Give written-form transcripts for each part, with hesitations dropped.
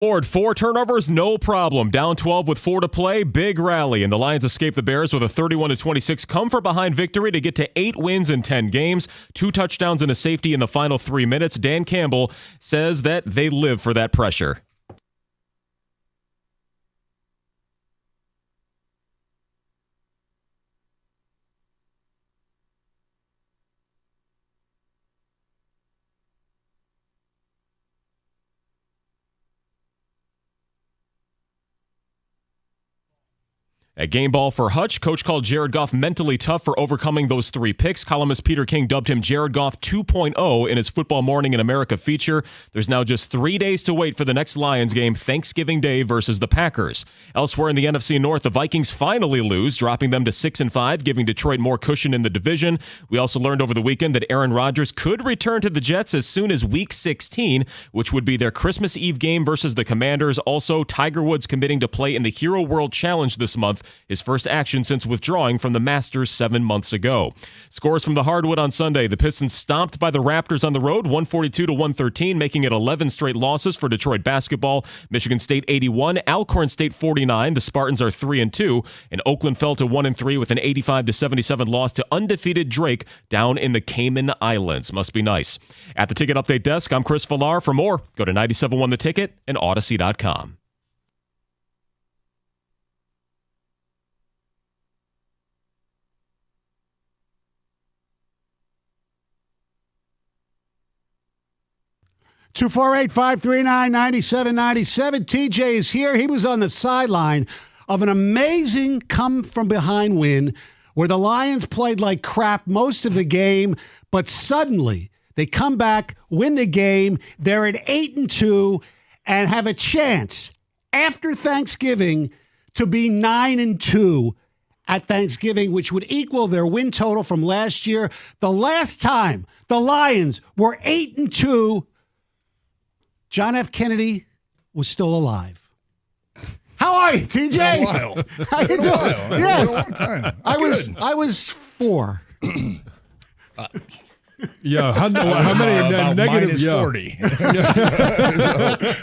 Ford, 4 turnovers, no problem. Down 12 with 4 to play, big rally, and the Lions escape the Bears with a 31-26 come-from-behind victory to get to 8 wins in 10 games, 2 touchdowns and a safety in the final 3 minutes. Dan Campbell says that they live for that pressure. At Game Ball for Hutch, coach called Jared Goff mentally tough for overcoming those 3 picks. Columnist Peter King dubbed him Jared Goff 2.0 in his Football Morning in America feature. There's now just 3 days to wait for the next Lions game, Thanksgiving Day versus the Packers. Elsewhere in the NFC North, the Vikings finally lose, dropping them to 6-5, giving Detroit more cushion in the division. We also learned over the weekend that Aaron Rodgers could return to the Jets as soon as Week 16, which would be their Christmas Eve game versus the Commanders. Also, Tiger Woods committing to play in the Hero World Challenge this month, his first action since withdrawing from the Masters 7 months ago. Scores from the hardwood on Sunday. The Pistons stomped by the Raptors on the road, 142-113, making it 11 straight losses for Detroit basketball. Michigan State 81, Alcorn State 49. The Spartans are 3-2, and Oakland fell to 1-3 with an 85-77 loss to undefeated Drake down in the Cayman Islands. Must be nice. At the Ticket Update Desk, I'm Chris Villar. For more, go to 97.1 The Ticket and Odyssey.com. Two 248-539-9797. TJ is here. He was on the sideline of an amazing come-from-behind win where the Lions played like crap most of the game, but suddenly they come back, win the game. They're at 8-2 and have a chance after Thanksgiving to be 9-2 at Thanksgiving, which would equal their win total from last year. The last time the Lions were 8-2, John F. Kennedy was still alive. How are you, TJ? Been a while. How you doing? Yes. Been a long time. I was 4. Yeah, how many about negative? minus Yeah. 40.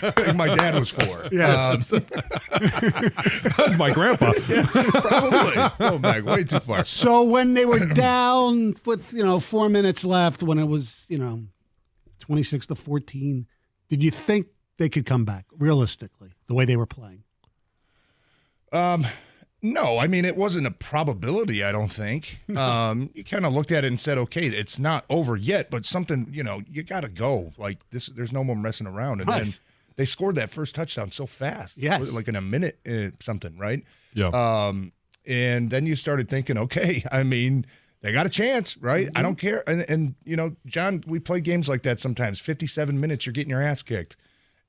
I think my dad was 4. Yes. That's my grandpa. Probably. Oh, back way too far. So when they were down with 4 minutes left, when it was 26-14, did you think they could come back realistically the way they were playing? No, I mean, it wasn't a probability, I don't think. You kind of looked at it and said, okay, it's not over yet, but something, you got to go. Like, this, there's no more messing around. And then they scored that first touchdown so fast. Yes. Like in a minute something, right? Yeah. And then you started thinking, okay, I mean, they got a chance, right? Mm-hmm. I don't care. And John, we play games like that sometimes. 57 minutes, you're getting your ass kicked.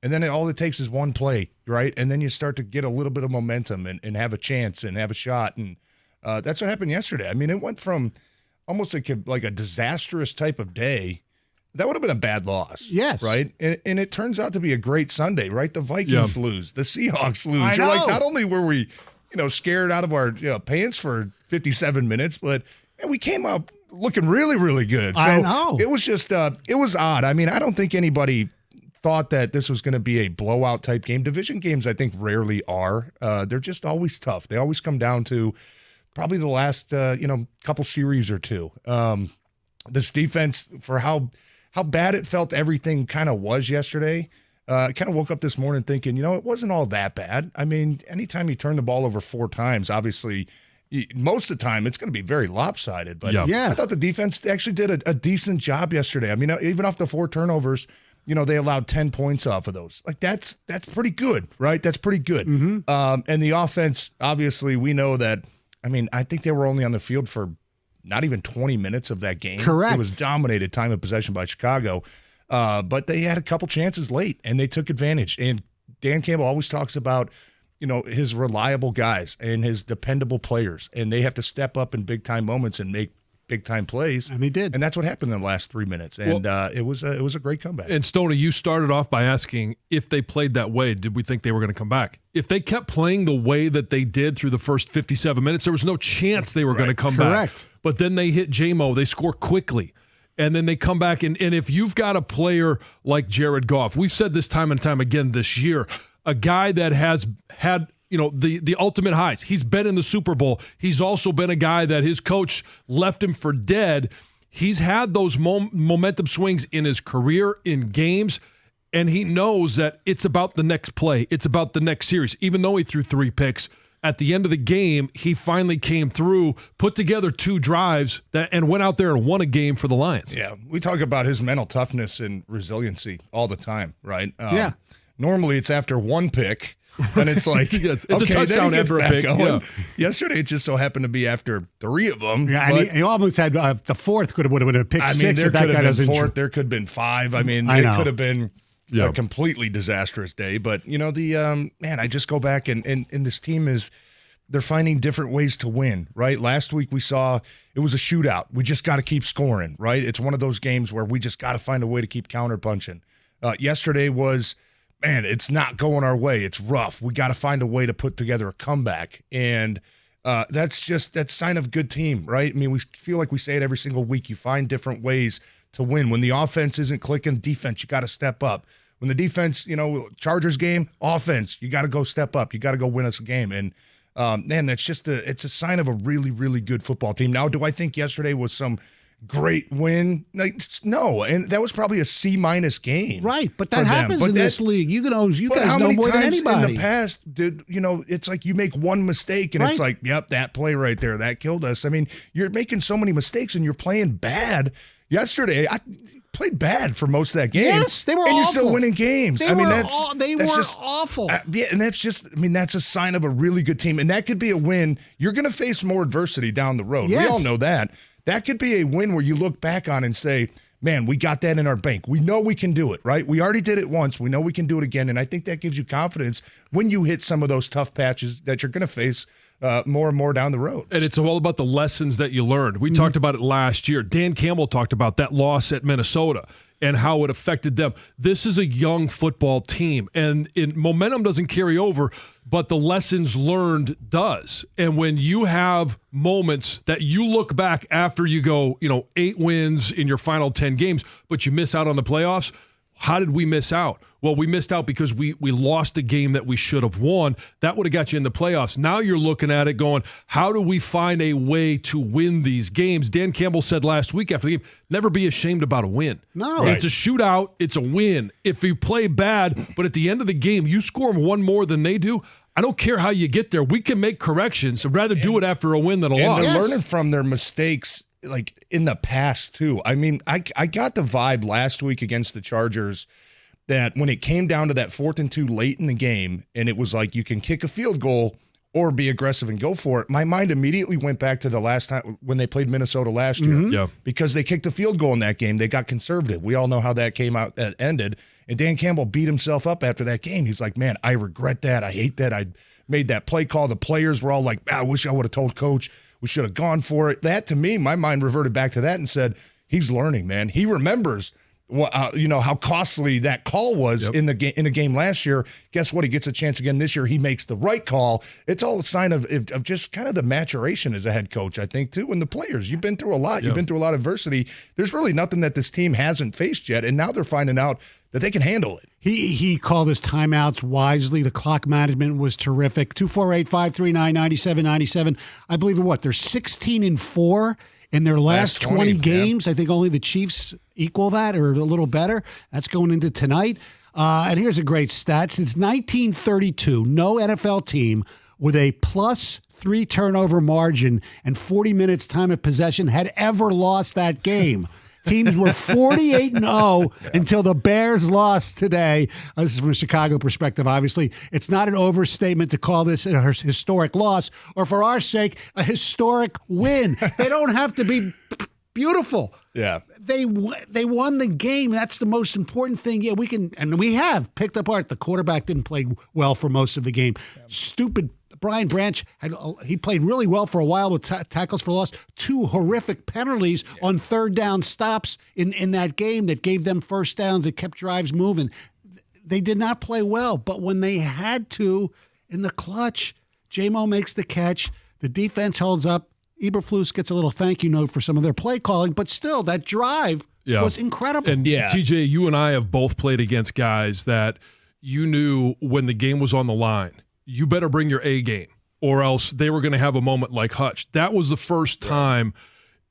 And then all it takes is one play, right? And then you start to get a little bit of momentum and have a chance and have a shot. And that's what happened yesterday. I mean, it went from almost like a disastrous type of day. That would have been a bad loss. Yes. Right? And it turns out to be a great Sunday, right? The Vikings lose. The Seahawks lose. I You're know. like, not only were we, scared out of our pants for 57 minutes, but we came up looking really, really good. So I know. It was just, it was odd. I mean, I don't think anybody thought that this was going to be a blowout type game. Division games, I think, rarely are. They're just always tough. They always come down to probably the last, couple series or two. This defense, for how bad it felt everything kind of was yesterday, I kind of woke up this morning thinking, it wasn't all that bad. I mean, anytime you turn the ball over 4 times, obviously, most of the time it's going to be very lopsided. But Yeah. I thought the defense actually did a decent job yesterday. I mean, even off the 4 turnovers, they allowed 10 points off of those. Like, that's pretty good, right? That's pretty good. Mm-hmm. And the offense, obviously, we know that. I mean, I think they were only on the field for not even 20 minutes of that game. Correct. It was dominated time of possession by Chicago. But they had a couple chances late, and they took advantage. And Dan Campbell always talks about, his reliable guys and his dependable players, and they have to step up in big-time moments and make big-time plays. And they did. And that's what happened in the last 3 minutes. And it was a great comeback. And Stoney, you started off by asking if they played that way, did we think they were going to come back? If they kept playing the way that they did through the first 57 minutes, there was no chance they were going to come back. Correct. But then they hit J-Mo. They score quickly. And then they come back. And if you've got a player like Jared Goff, we've said this time and time again this year, a guy that has had the ultimate highs. He's been in the Super Bowl. He's also been a guy that his coach left him for dead. He's had those momentum swings in his career, in games, and he knows that it's about the next play. It's about the next series. Even though he threw 3 picks, at the end of the game, he finally came through, put together 2 drives, and went out there and won a game for the Lions. Yeah, we talk about his mental toughness and resiliency all the time, right? Yeah. Normally it's after 1 pick, and it's like, Yes, it's a okay, then touchdown he gets after a back pick, going. yeah. Yesterday, it just so happened to be after 3 of them. Yeah, and he almost had the fourth would have been a pick I mean, six there if that could guy have been doesn't. 4, there could have been 5. I mean, I it know. could have been Yeah. a completely disastrous day. But, man, I just go back and this team they're finding different ways to win, right? Last week we saw it was a shootout. We just got to keep scoring, right? It's one of those games where we just got to find a way to keep counterpunching. Yesterday was, man, it's not going our way. It's rough. We got to find a way to put together a comeback. And that's sign of a good team, right? I mean, we feel like we say it every single week. You find different ways to win. When the offense isn't clicking, defense, you got to step up. When the defense, Chargers game, offense, you got to go step up. You got to go win us a game. And man, that's it's a sign of a really, really good football team. Now, do I think yesterday was some great win? No, and that was probably a C- game. Right, but for that them. happens But in this that- league. You But guys how know many more than times anybody. in the past did it's like you make one mistake and it's Right. like, yep, that play right there, that killed us. I mean, you're making so many mistakes and you're playing bad. Yesterday, I played bad for most of that game. Yes, they were and awful. you're still winning games. They I mean, were that's just awful. yeah, and that's a sign of a really good team. And that could be a win. You're going to face more adversity down the road. Yes. We all know that. That could be a win where you look back on and say, man, we got that in our bank. We know we can do it, right? We already did it once. We know we can do it again. And I think that gives you confidence when you hit some of those tough patches that you're going to face more and more down the road. And it's all about the lessons that you learned. We talked about it last year. Dan Campbell talked about that loss at Minnesota and how it affected them. This is a young football team, and momentum doesn't carry over, but the lessons learned does. And when you have moments that you look back after you go, 8 wins in your final 10 games, but you miss out on the playoffs, how did we miss out? Well, we missed out because we lost a game that we should have won. That would have got you in the playoffs. Now you're looking at it going, how do we find a way to win these games? Dan Campbell said last week after the game, never be ashamed about a win. No. It's a shootout. It's a win. If you play bad, but at the end of the game, you score one more than they do, I don't care how you get there. We can make corrections. I'd rather do it after a win than a And loss. they're learning from their mistakes, like in the past too. I mean, I got the vibe last week against the Chargers that when it came down to that 4th and 2 late in the game, and it was like you can kick a field goal or be aggressive and go for it, my mind immediately went back to the last time when they played Minnesota last year. Yeah. Because they kicked a field goal in that game. They got conservative. We all know how that came out, that ended. And Dan Campbell beat himself up after that game. He's like, man, I regret that. I hate that I made that play call. The players were all like, I wish I would have told coach we should have gone for it. That, to me, my mind reverted back to that and said, he's learning, man. He remembers how costly that call was in a game last year. Guess what? He gets a chance again this year. He makes the right call. It's all a sign of just kind of the maturation as a head coach, I think, too. And the players, you've been through a lot. You've been through a lot of adversity. There's really nothing that this team hasn't faced yet, and now they're finding out that they can handle it. He called his timeouts wisely. The clock management was terrific. 248-539-9797. I believe they're 16-4 in their last 20 games. I think only the Chiefs equal that or a little better. That's going into tonight. And here's a great stat. Since 1932, no NFL team with a plus 3 turnover margin and 40 minutes time of possession had ever lost that game. Teams were 48-0 until the Bears lost today. This is from a Chicago perspective, obviously. It's not an overstatement to call this a historic loss, or for our sake, a historic win. They don't have to be beautiful. Yeah. They won the game. That's the most important thing. Yeah, we have picked apart. The quarterback didn't play well for most of the game. Stupid Brian Branch, he played really well for a while with tackles for loss. 2 horrific penalties on 3rd down stops in that game that gave them first downs, that kept drives moving. They did not play well, but when they had to in the clutch, J-Mo makes the catch. The defense holds up. Eberflus gets a little thank you note for some of their play calling, but still, that drive was incredible. And TJ, you and I have both played against guys that you knew when the game was on the line, you better bring your A game or else they were going to have a moment like Hutch. That was the first time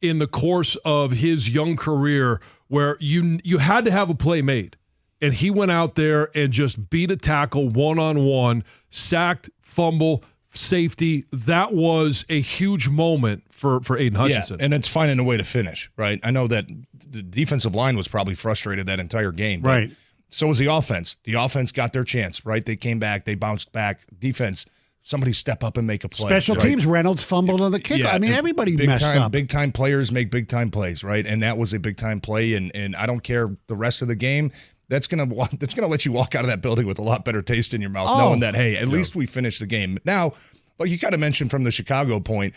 in the course of his young career where you had to have a play made. And he went out there and just beat a tackle one-on-one, sacked, fumble, safety. That was a huge moment for Aiden Hutchinson. Yeah, and it's finding a way to finish, right? I know that the defensive line was probably frustrated that entire game. Right. So was the offense. The offense got their chance, right? They came back. They bounced back. Defense, somebody step up and make a play. Special right? teams, Reynolds fumbled on the kick. Yeah, I mean, and everybody big messed time, up. Big time players make big time plays, right? And that was a big time play. And I don't care the rest of the game. That's gonna let you walk out of that building with a lot better taste in your mouth, knowing that, hey, at least we finished the game. Now, like you kind of mentioned from the Chicago point,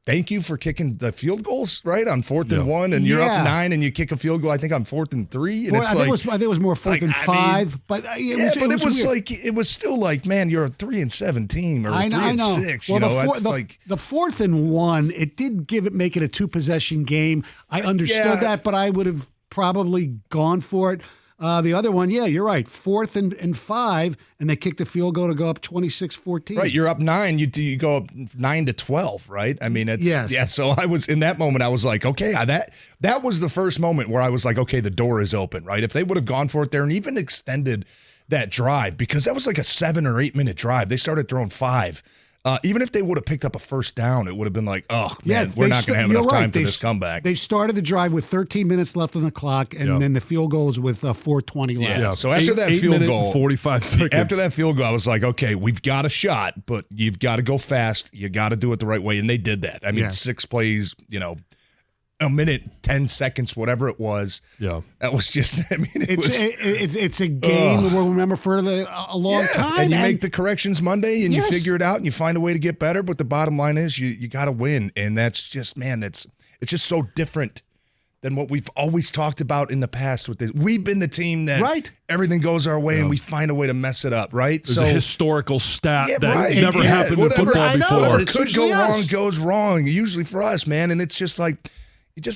thank you for kicking the field goals, right? On 4th and 1, and you're up 9 and you kick a field goal, I think on 4th and 3. And I think it was more 4th and 5. But it was still like, man, you're a 3-7 team or 3-6. Well, the 4th and 1, it did make it a 2-possession game. I understood that, but I would have probably gone for it. The other one, yeah, you're right. 4th and 5, and they kicked a field goal to go up 26-14. Right, you're up 9. You go up 9-12, right? I mean, it's yes. Yeah. So I was in that moment. I was like, okay, that was the first moment where I was like, okay, the door is open, right? If they would have gone for it there and even extended that drive, because that was like a 7 or 8 minute drive. They started throwing 5. Even if they would have picked up a first down, it would have been like, oh, man, we're not going to have enough time for this comeback. They started the drive with 13 minutes left on the clock, and then the field goal was with 4:20 left. Yeah. So after that field goal, 45 seconds. After that field goal, I was like, okay, we've got a shot, but you've got to go fast. You got to do it the right way, and they did that. I mean, 6 plays, a minute, 10 seconds, whatever it was. Yeah. That was just, I mean, it's a game we'll remember for a long time. And you make the corrections Monday and you figure it out and you find a way to get better. But the bottom line is you got to win. And that's just, man, it's just so different than what we've always talked about in the past with this. We've been the team that everything goes our way and we find a way to mess it up, right? There's a historical stat that never happened in football before. Whatever could go wrong goes wrong, usually for us, man. And it's just like, it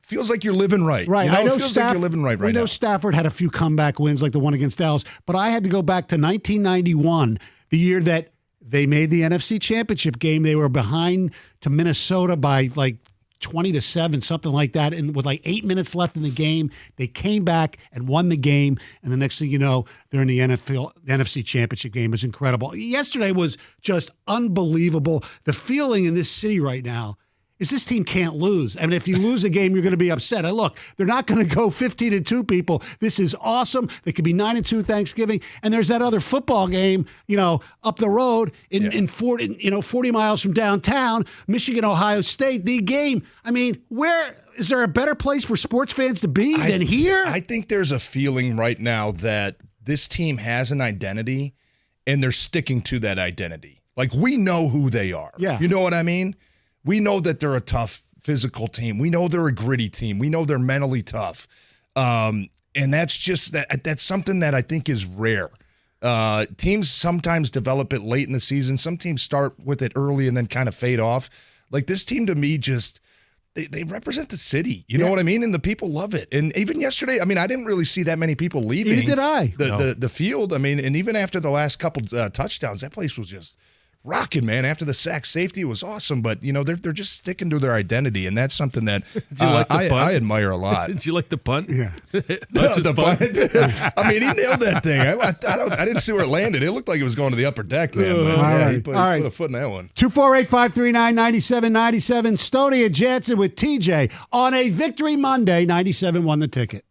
feels like you're living right. Right. It feels like you're living right now. We know Stafford had a few comeback wins like the one against Dallas, but I had to go back to 1991, the year that they made the NFC Championship game. They were behind to Minnesota by like 20-7, something like that. And with like 8 minutes left in the game, they came back and won the game. And the next thing you know, they're in the NFC Championship game. It's incredible. Yesterday was just unbelievable. The feeling in this city right now is this team can't lose. I mean, if you lose a game, you're going to be upset. And look, they're not going to go 15-2, people. This is awesome. They could be 9-2 Thanksgiving. And there's that other football game, up the road in 40 miles from downtown, Michigan, Ohio State, the game. I mean, where is there a better place for sports fans to be than here? I think there's a feeling right now that this team has an identity and they're sticking to that identity. Like, we know who they are. Yeah. You know what I mean? We know that they're a tough physical team. We know they're a gritty team. We know they're mentally tough. And that's just that's something that I think is rare. Teams sometimes develop it late in the season. Some teams start with it early and then kind of fade off. Like, this team to me just they represent the city. You know what I mean? And the people love it. And even yesterday, I mean, I didn't really see that many people leaving. Neither did I. The field. I mean, and even after the last couple touchdowns, that place was just rocking, man. After the sack, safety was awesome, but they're just sticking to their identity, and that's something that I admire a lot. Did you like the punt? Yeah, the punt. I mean, he nailed that thing. I didn't see where it landed. It looked like it was going to the upper deck, man. He put a foot in that one. 248-539-9797. Stoney and Jansen with TJ on a Victory Monday. 97 won the ticket.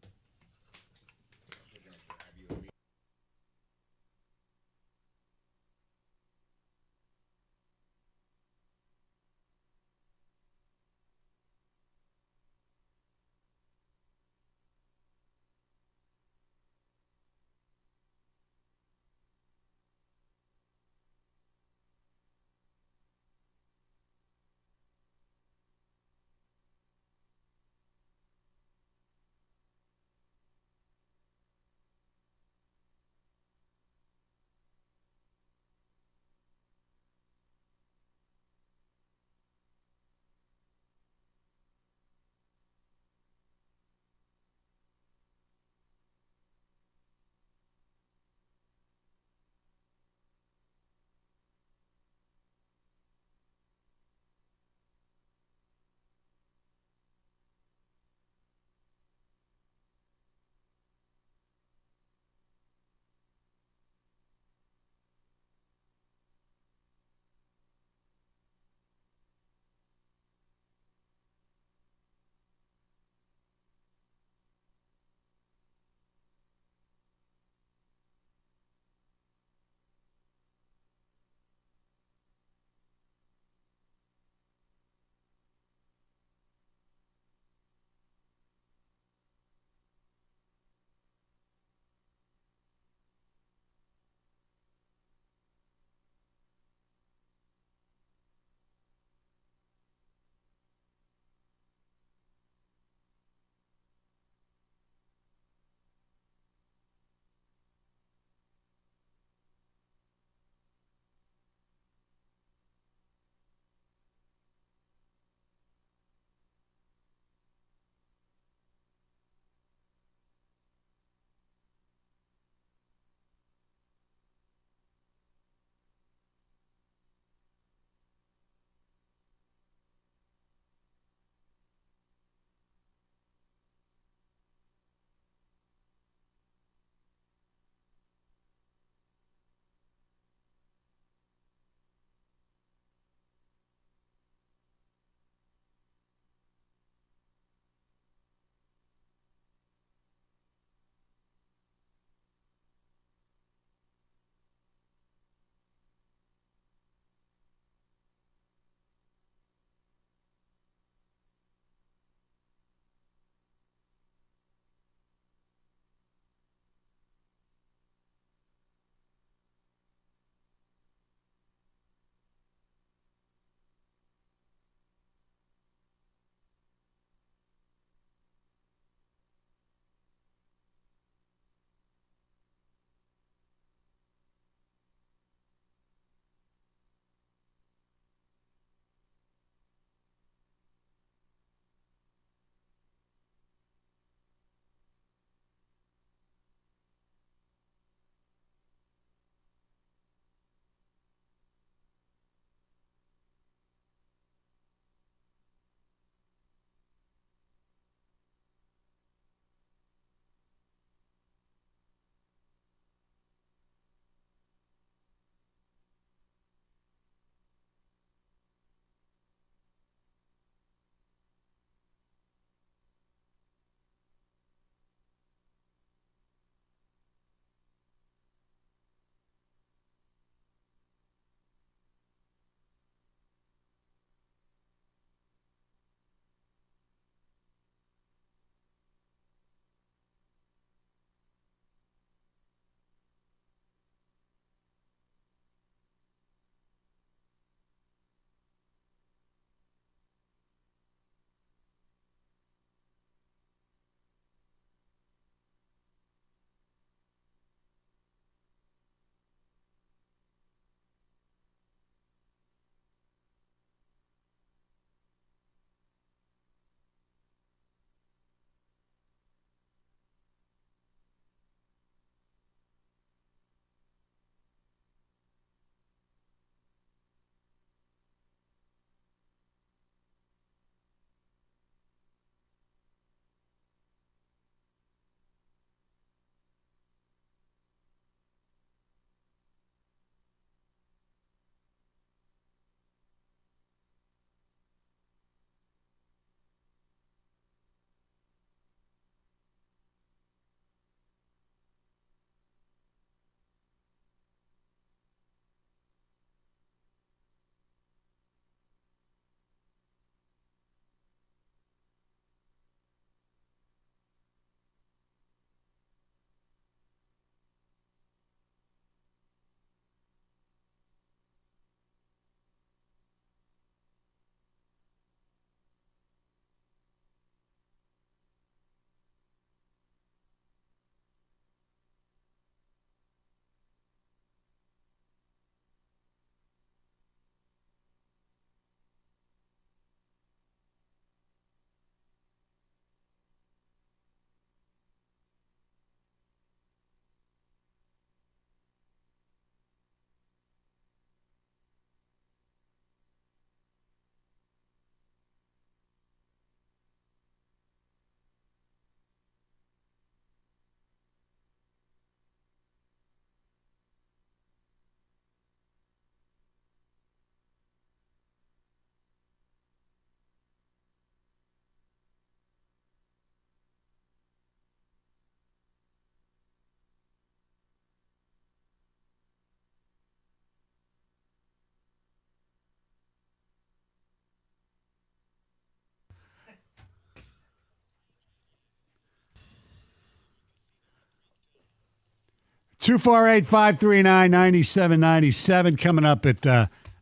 248-539-9797. Coming up at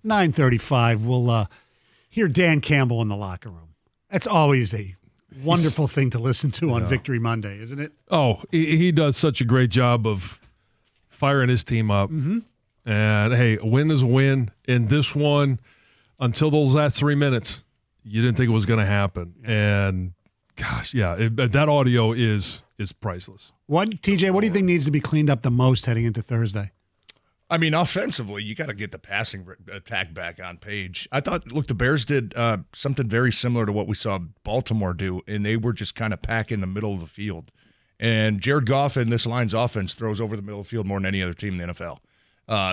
9:35, we'll hear Dan Campbell in the locker room. That's always a wonderful thing to listen to on Victory Monday, isn't it? Oh, he does such a great job of firing his team up. Mm-hmm. And, hey, a win is a win. And this one, until those last 3 minutes, you didn't think it was going to happen. Yeah. And, gosh, that audio is priceless. TJ, what do you think needs to be cleaned up the most heading into Thursday? I mean, offensively, you got to get the passing attack back on page. I thought, look, the Bears did something very similar to what we saw Baltimore do, and they were just kind of packing the middle of the field. And Jared Goff and this line's offense throws over the middle of the field more than any other team in the NFL.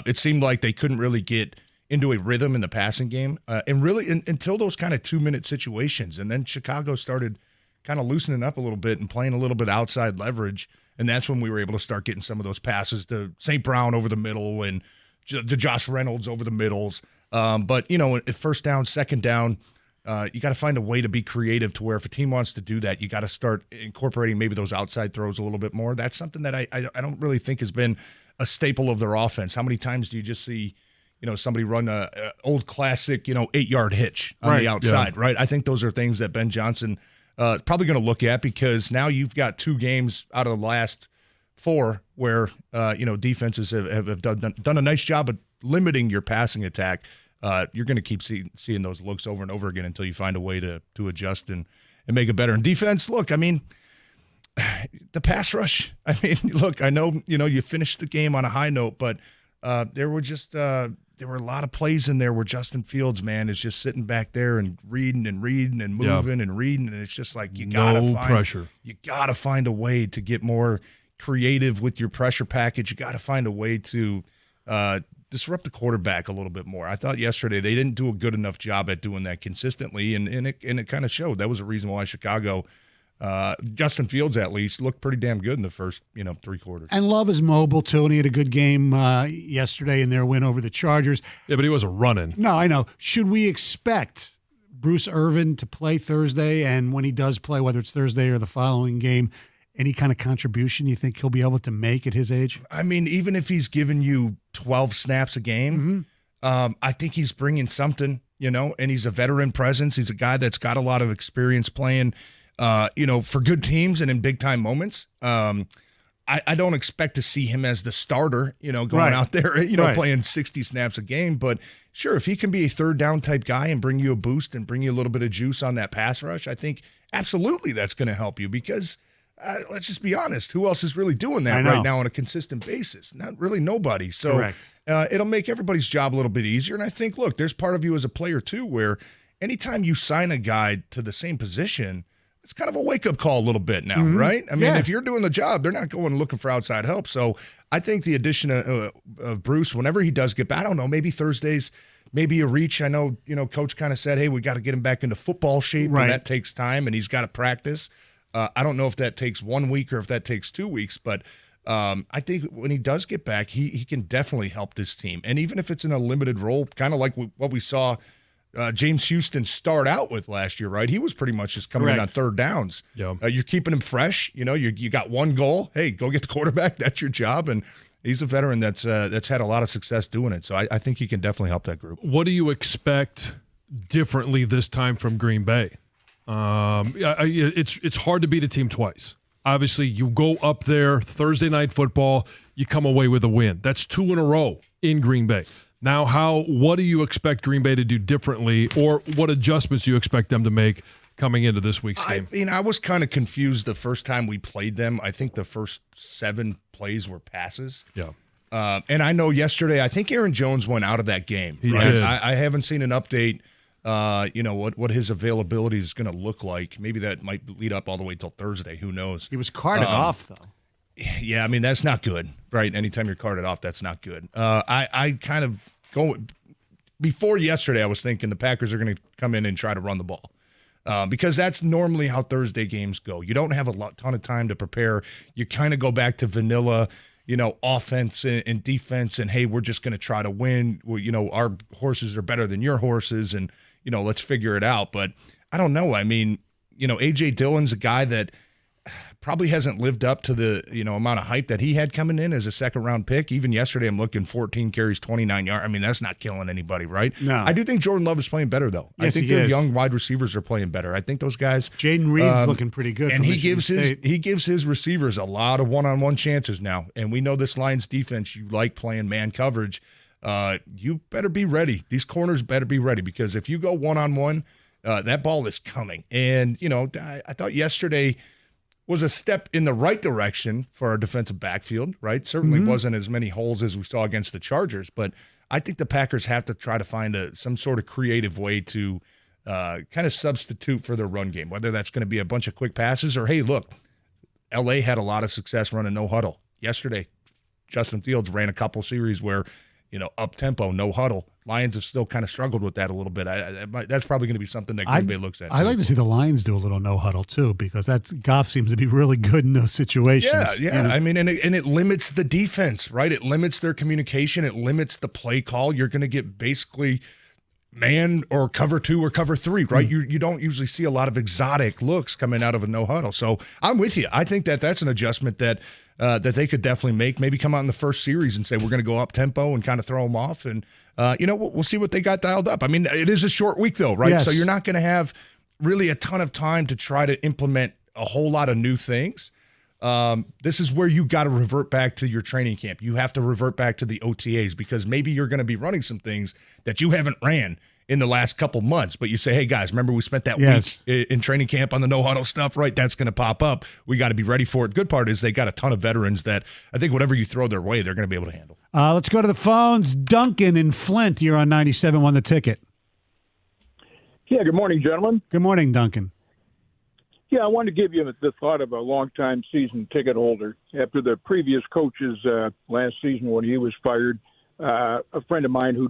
It seemed like they couldn't really get into a rhythm in the passing game, and really until those kind of 2-minute situations. And then Chicago started kind of loosening up a little bit and playing a little bit outside leverage. And that's when we were able to start getting some of those passes to St. Brown over the middle and to Josh Reynolds over the middles. But, at first down, second down, you got to find a way to be creative to where if a team wants to do that, you got to start incorporating maybe those outside throws a little bit more. That's something that I don't really think has been a staple of their offense. How many times do you just see, somebody run a old classic, 8-yard hitch on the outside, right? I think those are things that Ben Johnson probably going to look at, because now you've got 2 games out of the last 4 where defenses have done a nice job of limiting your passing attack. You're going to keep seeing those looks over and over again until you find a way to adjust and make it better. And defense, look, I mean, the pass rush. I mean, look, I know you finished the game on a high note, but there were a lot of plays in there where Justin Fields, man, is just sitting back there and reading and moving and reading, and it's just like you gotta find a way to get more creative with your pressure package. You got to find a way to disrupt the quarterback a little bit more. I thought yesterday they didn't do a good enough job at doing that consistently, and it kind of showed. That was a reason why Chicago, Justin Fields at least, looked pretty damn good in the first 3 quarters. And Love is mobile too, and he had a good game yesterday in their win over the Chargers. Yeah, but he wasn't running. No, I know. Should we expect Bruce Irvin to play Thursday? And when he does play, whether it's Thursday or the following game, any kind of contribution you think he'll be able to make at his age? I mean, even if he's giving you 12 snaps a game, I think he's bringing something, and he's a veteran presence. He's a guy that's got a lot of experience playing, for good teams and in big-time moments. I don't expect to see him as the starter, going out there, playing 60 snaps a game. But sure, if he can be a third-down type guy and bring you a boost and bring you a little bit of juice on that pass rush, I think absolutely that's going to help you, because let's just be honest. Who else is really doing that right now on a consistent basis? Not really nobody. So it'll make everybody's job a little bit easier. And I think, look, there's part of you as a player too, where anytime you sign a guy to the same position, it's kind of a wake-up call a little bit now, right? I mean, if you're doing the job, they're not going looking for outside help. So I think the addition of Bruce, whenever he does get back, I don't know, maybe Thursdays, maybe a reach. I know, Coach kind of said, hey, we got to get him back into football shape, and that takes time, and he's got to practice. I don't know if that takes 1 week or if that takes 2 weeks, but I think when he does get back, he can definitely help this team. And even if it's in a limited role, kind of like what we saw James Houston start out with last year, right? He was pretty much just coming in on third downs. Yeah. You're keeping him fresh. You got one goal. Hey, go get the quarterback. That's your job. And he's a veteran that's had a lot of success doing it. So I think he can definitely help that group. What do you expect differently this time from Green Bay? It's hard to beat a team twice. Obviously, you go up there Thursday Night Football, you come away with a win. That's 2 in a row in Green Bay. Now, what do you expect Green Bay to do differently, or what adjustments do you expect them to make coming into this week's game? I mean, I was kind of confused the first time we played them. I think the first 7 plays were passes. Yeah. And I know yesterday, I think Aaron Jones went out of that game. Right? I haven't seen an update. What his availability is going to look like. Maybe that might lead up all the way till Thursday. Who knows? He was carted off, though. Yeah, I mean, that's not good, right? Anytime you're carted off, that's not good. I kind of go before yesterday, I was thinking the Packers are going to come in and try to run the ball. Because that's normally how Thursday games go. You don't have a ton of time to prepare. You kind of go back to vanilla, offense and defense, and hey, we're just going to try to win. Well, our horses are better than your horses, and let's figure it out. But I don't know. I mean, A.J. Dillon's a guy that probably hasn't lived up to the amount of hype that he had coming in as a second-round pick. Even yesterday, I'm looking 14 carries, 29 yards. I mean, that's not killing anybody, right? No. I do think Jordan Love is playing better, though. Yes, I think he their is. young wide receivers are playing better. I think those guys. Jaden Reed's looking pretty good. And for he gives Michigan State. his receivers a lot of one-on-one chances now. And we know this Lions defense, you like playing man coverage. You better be ready. These corners better be ready, because if you go one-on-one, that ball is coming. And, I thought yesterday was a step in the right direction for our defensive backfield, right? Certainly wasn't as many holes as we saw against the Chargers, but I think the Packers have to try to find some sort of creative way to kind of substitute for their run game, whether that's going to be a bunch of quick passes or, hey, look, L.A. had a lot of success running no huddle. Yesterday, Justin Fields ran a couple series where, up-tempo, no huddle. Lions have still kind of struggled with that a little bit. That's probably going to be something that Green Bay looks at. I like to see the Lions do a little no huddle too, because Goff seems to be really good in those situations. Yeah. I mean, and it limits the defense, right? It limits their communication. It limits the play call. You're going to get basically man or cover 2 or cover 3, right? You don't usually see a lot of exotic looks coming out of a no huddle. So I'm with you. I think that's an adjustment that they could definitely make. Maybe come out in the first series and say we're going to go up tempo and kind of throw them off, and we'll see what they got dialed up. I mean, it is a short week though, right? Yes. So you're not going to have really a ton of time to try to implement a whole lot of new things. This is where you got to revert back to your training camp. You have to revert back to the OTAs, because maybe you're going to be running some things that you haven't ran in the last couple months, but you say, hey guys, remember we spent that week in training camp on the no huddle stuff, right? That's going to pop up. We got to be ready for it. Good part is they got a ton of veterans that I think whatever you throw their way, they're going to be able to handle. Let's go to the phones. Duncan in Flint, you're on 97, won the ticket. Yeah, good morning, gentlemen. Good morning, Duncan. Yeah, I wanted to give you the thought of a longtime season ticket holder. After the previous coach's last season when he was fired, a friend of mine who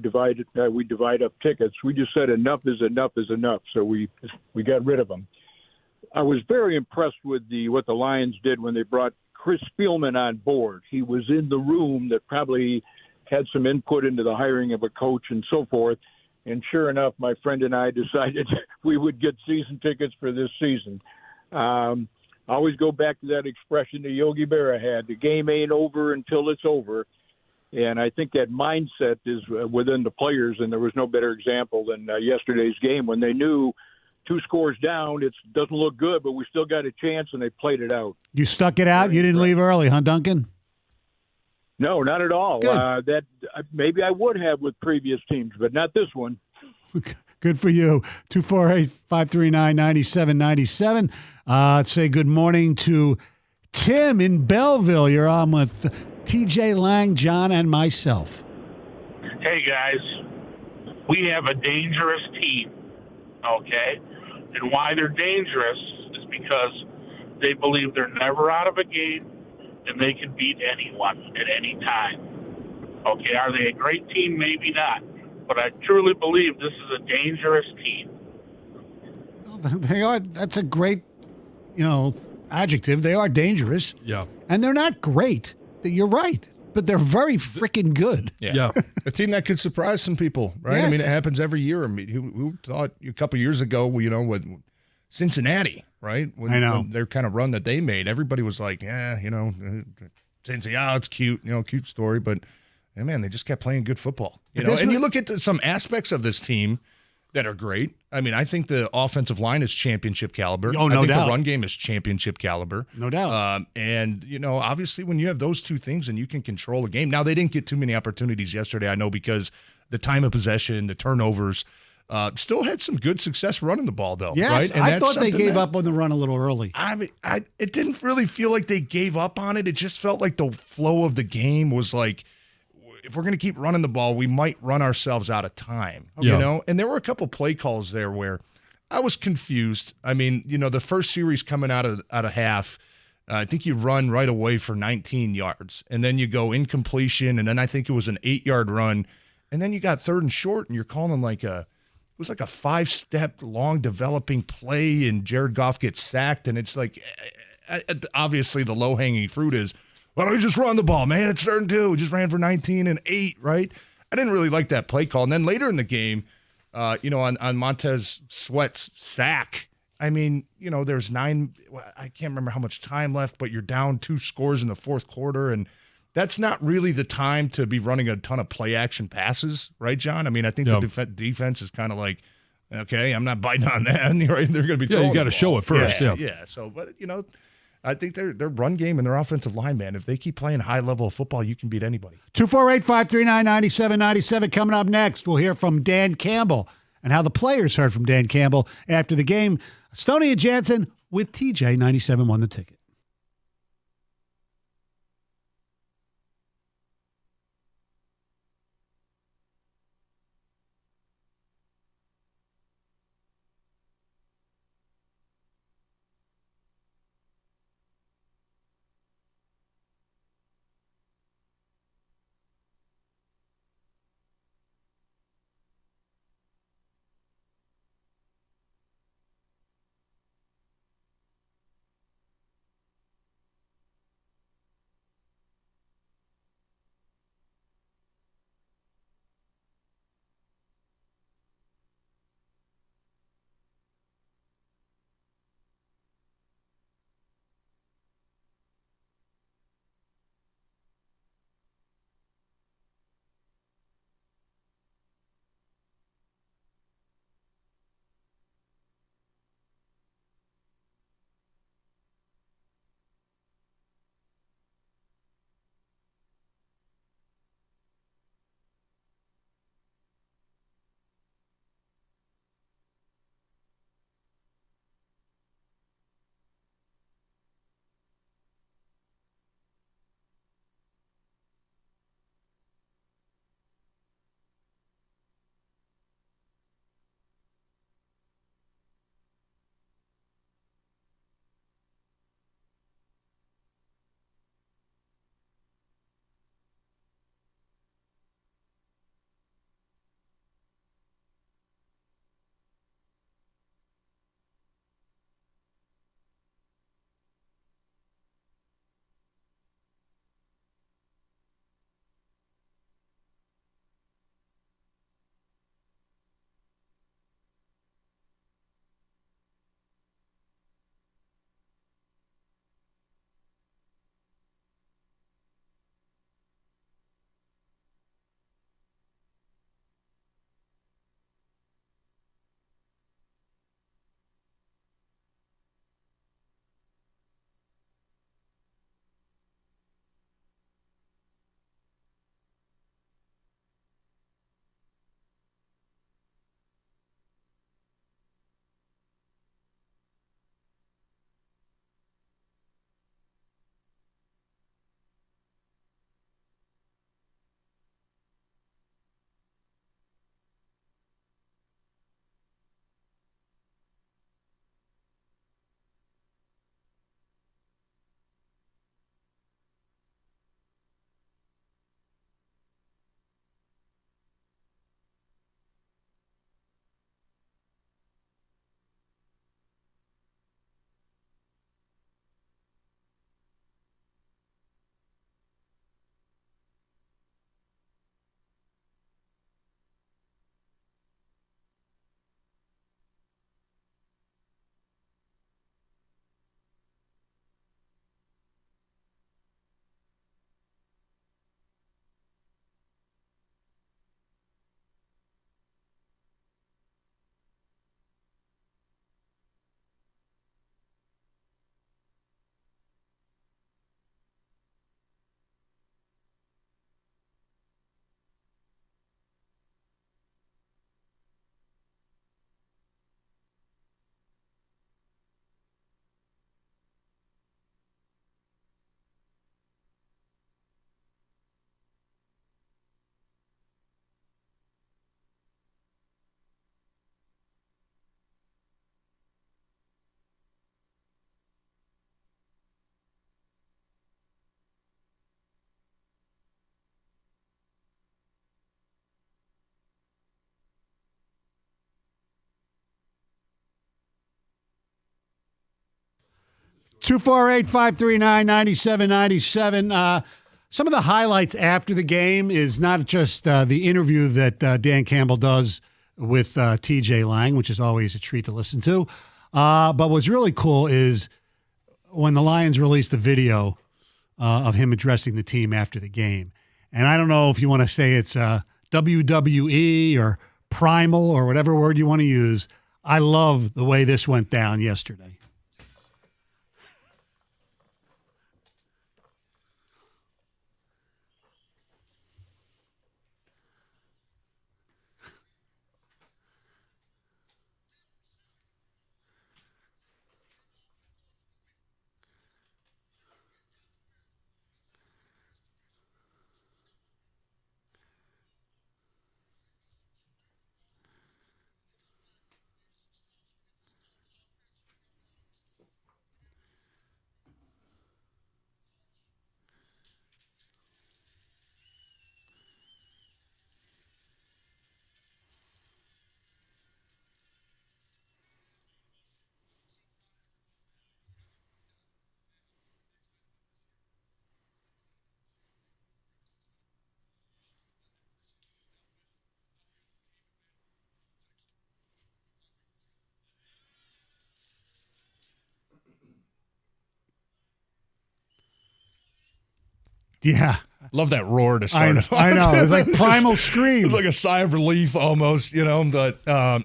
we divide up tickets, we just said enough is enough is enough, so we got rid of them. I was very impressed with what the Lions did when they brought Chris Spielman on board. He was in the room that probably had some input into the hiring of a coach and so forth. And sure enough, my friend and I decided we would get season tickets for this season. I always go back to that expression that Yogi Berra had: the game ain't over until it's over. And I think that mindset is within the players, and there was no better example than yesterday's game when they knew 2 scores down, it doesn't look good, but we still got a chance, and they played it out. You stuck it out? You didn't leave early, huh, Duncan? No, not at all. Good. Maybe I would have with previous teams, but not this one. Good for you. 248-539-9797. Say good morning to Tim in Belleville. You're on with TJ Lang, John, and myself. Hey, guys, we have a dangerous team, okay? And why they're dangerous is because they believe they're never out of a game and they can beat anyone at any time. Okay, are they a great team? Maybe not. But I truly believe this is a dangerous team. They are. That's a great, adjective. They are dangerous. Yeah. And they're not great. You're right. But they're very freaking good. Yeah. A team that could surprise some people, right? Yes. I mean, it happens every year. I mean, who thought a couple years ago, with Cincinnati, right? I know. When their kind of run that they made, everybody was like, Cincy, it's cute, cute story. But, man, they just kept playing good football. And you look at some aspects of this team that are great. I mean, I think the offensive line is championship caliber. Oh, no I think doubt. the run game is championship caliber. No doubt. And, obviously when you have those two things and you can control a game. Now, they didn't get too many opportunities yesterday, I know, because the time of possession, the turnovers, still had some good success running the ball, though. Yes, right? And I that's thought they something gave up on the run a little early. I mean, it didn't really feel like they gave up on it. It just felt like the flow of the game was like, if we're going to keep running the ball, we might run ourselves out of time, And there were a couple play calls there where I was confused. I mean, the first series coming out of half, I think you run right away for 19 yards, and then you go incompletion, and then I think it was an 8-yard run, and then you got 3rd and short, and you're calling it was like a 5-step long developing play, and Jared Goff gets sacked, and it's like, obviously the low hanging fruit is, well, we just run the ball, man. It's 3rd and 2. We just ran for 19 and 8, right? I didn't really like that play call. And then later in the game, on Montez Sweat's sack, I mean, there's I can't remember how much time left, but you're down 2 scores in the fourth quarter, and that's not really the time to be running a ton of play action passes, right, John? I mean, I think the defense is kind of like, okay, I'm not biting on that. Right? They're going to be throwing you got to show it first. Yeah. So, but I think their run game and their offensive line, man, if they keep playing high level of football, you can beat anybody. 248-539-9797 coming up next. We'll hear from Dan Campbell and how the players heard from Dan Campbell after the game. Stoney and Jansen with TJ 97.1 The Ticket. Two four eight 539-9797. Some of the highlights after the game is not just the interview that Dan Campbell does with TJ Lang, which is always a treat to listen to. But what's really cool is when the Lions released the video of him addressing the team after the game. And I don't know if you want to say it's WWE or primal or whatever word you want to use. I love the way this went down yesterday. Yeah. Love that roar to start it. I know. It's like primal scream. It's like a sigh of relief almost, but oh,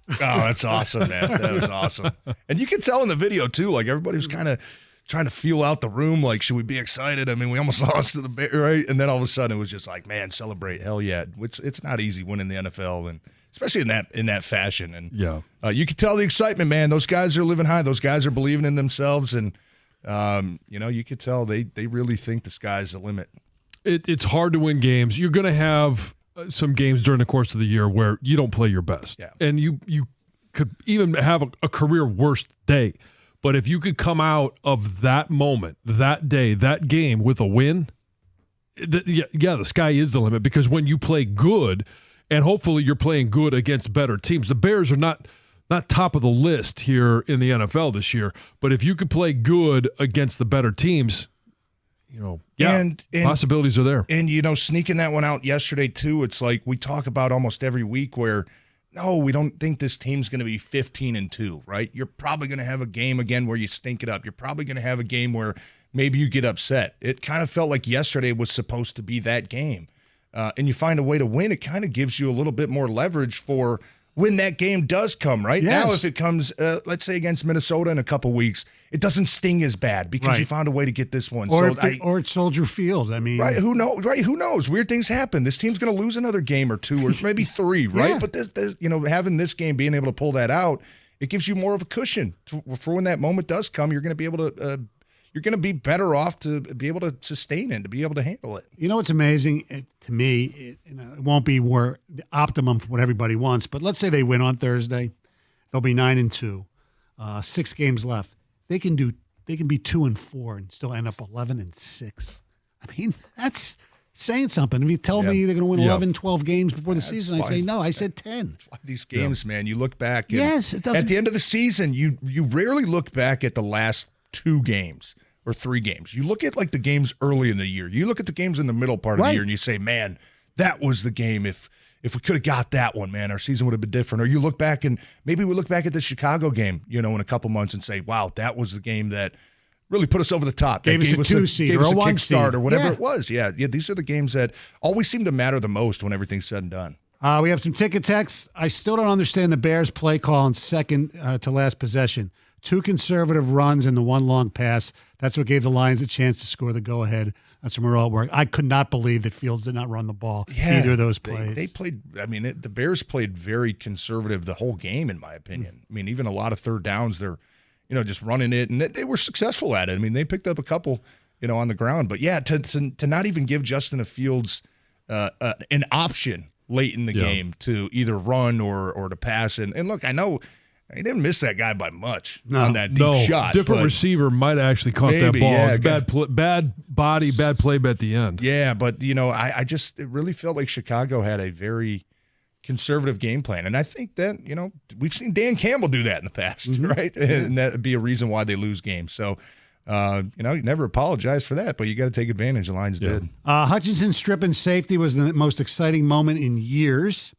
that's awesome, man. That was awesome. And you can tell in the video too, like everybody was kind of trying to feel out the room, like, should we be excited? I mean, we almost lost to the Bears, right? And then all of a sudden it was just like, man, celebrate. Hell yeah. It's not easy winning the NFL, and especially in that fashion. And you can tell the excitement, man. Those guys are living high. Those guys are believing in themselves, and you could tell they really think the sky's the limit. It's hard to win games. You're going to have some games during the course of the year where you don't play your best. Yeah. And you could even have a career worst day. But if you could come out of that moment, that day, that game with a win, the sky is the limit, because when you play good, and hopefully you're playing good against better teams, the Bears are not top of the list here in the NFL this year, but if you could play good against the better teams, and possibilities are there. And, sneaking that one out yesterday too, it's like we talk about almost every week where, no, we don't think this team's going to be 15-2, right? You're probably going to have a game again where you stink it up. You're probably going to have a game where maybe you get upset. It kind of felt like yesterday was supposed to be that game. And you find a way to win, it kind of gives you a little bit more leverage for when that game does come, right? Yes. Now, if it comes, let's say, against Minnesota in a couple weeks, it doesn't sting as bad because you found a way to get this one. Or at Soldier Field. I mean, right? Who knows? Right? Who knows? Weird things happen. This team's going to lose another game or two, or maybe three, right? Yeah. But having this game, being able to pull that out, it gives you more of a cushion for when that moment does come. You're going to be able to. You're going to be better off to be able to sustain it, to be able to handle it. You know what's amazing to me? It won't be where the optimum for what everybody wants, but let's say they win on Thursday, they'll be 9-2, 6 games left. They can be 2-4 and still end up 11-6. I mean, that's saying something. If you tell me they're going to win 11, 12 games before the season, I say no. I said 10. That's why these games, man, you look back. And yes, it doesn't. At the end of the season, you rarely look back at the last 2 games. Or 3 games. You look at like the games early in the year. You look at the games in the middle part of the year, and you say, "Man, that was the game. If we could have got that one, man, our season would have been different." Or you look back, and maybe we look back at the Chicago game, in a couple months, and say, "Wow, that was the game that really put us over the top. Gave us a 2-seed gave or us a 1 kickstart seed. or whatever Yeah. it was." Yeah. These are the games that always seem to matter the most when everything's said and done. We have some ticket texts. I still don't understand the Bears' play call on second to last possession. 2 conservative runs and the 1 long pass. That's what gave the Lions a chance to score the go-ahead. That's from Earl Work. I could not believe that Fields did not run the ball either of those plays. They played. I mean, the Bears played very conservative the whole game, in my opinion. I mean, even a lot of third downs, they're, just running it, and they were successful at it. I mean, they picked up a couple, on the ground. But yeah, to not even give Justin Fields an option late in the game to either run or to pass. And look, I know he didn't miss that guy by much on that deep shot. Different receiver might have actually caught that ball. Yeah, bad body, bad play at the end. Yeah, but I just it really felt like Chicago had a very conservative game plan, and I think that we've seen Dan Campbell do that in the past, right? And that would be a reason why they lose games. So. You never apologize for that, but you got to take advantage. The Lions did. Hutchinson stripping safety was the most exciting moment in years.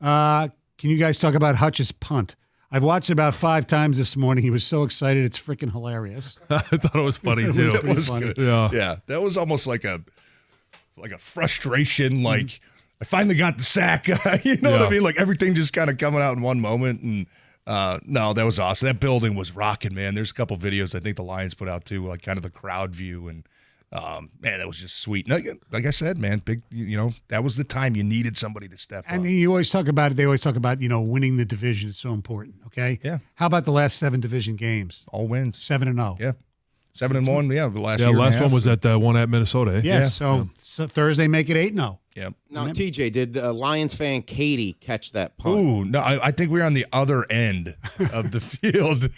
Can you guys talk about Hutch's punt? I've watched it about 5 times this morning. He was so excited. It's freaking hilarious. I thought it was funny too. That was funny. good. Yeah. Yeah, that was almost like a frustration. Like I finally got the sack. You know what I Yeah. mean? Like everything just kind of coming out in one moment. And no, that was awesome. That building was rocking, man. There's a couple videos I think the Lions put out too, like kind of the crowd view, and man, that was just sweet. Like I said, man, big. You know, that was the time you needed somebody to step And up. you always talk about it. They always talk about, winning the division. It's so important, okay? Yeah. How about the last 7 division games? All wins. 7-0. Yeah, 7-1. Yeah, the last Yeah, year. last and a one half. was at the one at Minnesota. Eh? Yes. So Thursday make it 8-0. Yeah. Now, TJ, did the Lions fan Katie catch that punt? Ooh, no, I think we're on the other end of the field.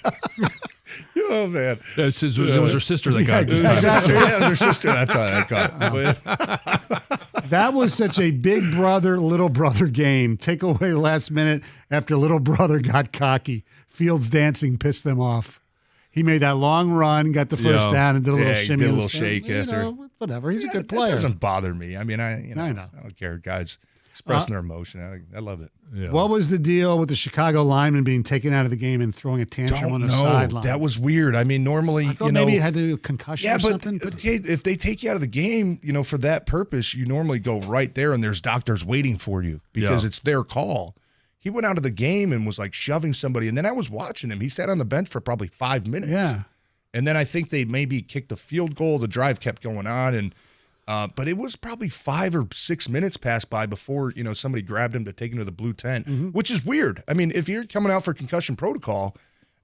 Oh, man. Yeah, it was her sister that got it. Yeah, this time. exactly. Yeah, their sister that time. I caught. That was such a big brother, little brother game. Take away last minute after little brother got cocky. Fields dancing pissed them off. He made that long run, got the first Yeah. down, and did a little Yeah, he shimmy. did a and little stuff. shake after. Whatever. He's a good That player. doesn't bother me. I mean, I know. don't care. Guys expressing their emotion. I love it. Yeah. What was the deal with the Chicago lineman being taken out of the game and throwing a tantrum on Don't the know. sideline? That was weird. I mean, normally, I thought maybe it had to do with concussion yeah, or but something. okay, if they take you out of the game, for that purpose, you normally go right there, and there's doctors waiting for you because Yeah. it's their call. He went out of the game and was like shoving somebody, and then I was watching him. He sat on the bench for probably 5 minutes. Yeah. And then I think they maybe kicked the field goal. The drive kept going on, and but it was probably 5 or 6 minutes passed by before somebody grabbed him to take him to the blue tent, which is weird. I mean, if you're coming out for concussion protocol,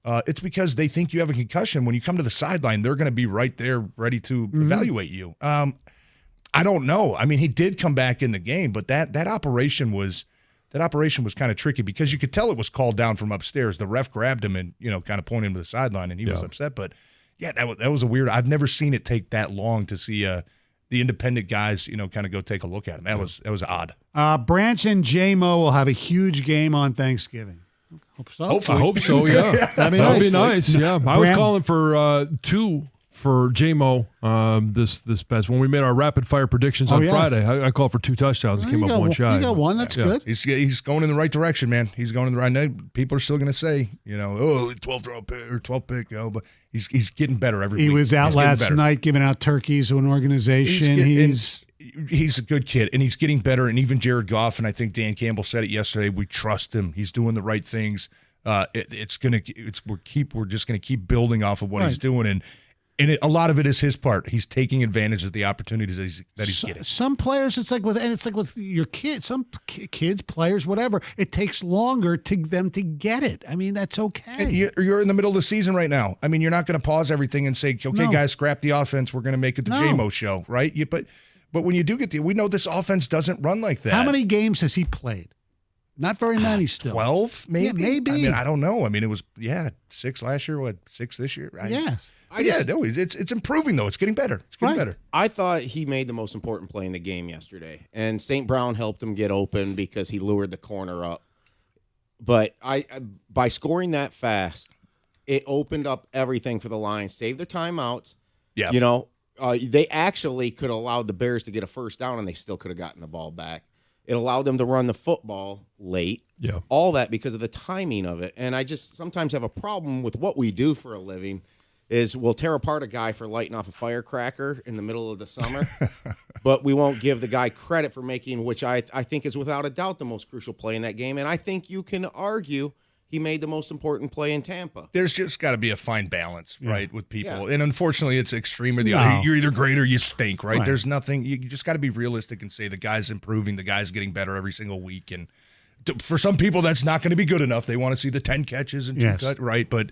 it's because they think you have a concussion. When you come to the sideline, they're going to be right there, ready to evaluate you. I don't know. I mean, he did come back in the game, but that operation was kind of tricky because you could tell it was called down from upstairs. The ref grabbed him and kind of pointed him to the sideline, and he was upset. But yeah, that was a weird. I've never seen it take that long to see the independent guys kind of go take a look at him. That was odd. Branch and J-Mo will have a huge game on Thanksgiving. Hope so. Hopefully. I hope so, yeah. That'd be nice. Yeah. I was Brand- calling for 2 for J-Mo this past when we made our rapid fire predictions on yes. Friday. I called for 2 touchdowns and came up one shy. You got one. That's good. He's going in the right direction, man. He's going in the right. People are still going to say, 12th round pick or 12th pick, but he's getting better every He week. was out He's getting last better. night giving out turkeys to an organization. He's a good kid, and he's getting better. And even Jared Goff, and I think Dan Campbell said it yesterday. We trust him. He's doing the right things. We're just gonna keep building off of what he's doing, and a lot of it is his part. He's taking advantage of the opportunities that he's getting. Some players, it's like with your kids. Some kids, players, whatever. It takes longer to them to get it. I mean, that's okay. And you're in the middle of the season right now. I mean, you're not going to pause everything and say, "Okay, No. guys, scrap the offense. We're going to make it the No. J-Mo show," right? But when you do get we know this offense doesn't run like that. How many games has he played? Not very many still. 12, maybe? Yeah, maybe. I mean, I don't know. I mean, it was 6 last year. 6 this year? Yes. It's improving though. It's getting better. It's getting better. I thought he made the most important play in the game yesterday, and St. Brown helped him get open because he lured the corner up. But by scoring that fast, it opened up everything for the Lions. Saved their timeouts. Yeah. They actually could have allowed the Bears to get a first down, and they still could have gotten the ball back. It allowed them to run the football late. Yeah. All that because of the timing of it. And I just sometimes have a problem with what we do for a living is we'll tear apart a guy for lighting off a firecracker in the middle of the summer, but we won't give the guy credit for making, which I think is without a doubt the most crucial play in that game. And I think you can argue he made the most important play in Tampa. There's just got to be a fine balance, right, with people. Yeah. And unfortunately, it's extreme or the No. other. You're either great or you stink, right? Right. There's nothing. You just got to be realistic and say the guy's improving, the guy's getting better every single week. And for some people, that's not going to be good enough. They want to see the 10 catches and 2 Yes. cut, right? But,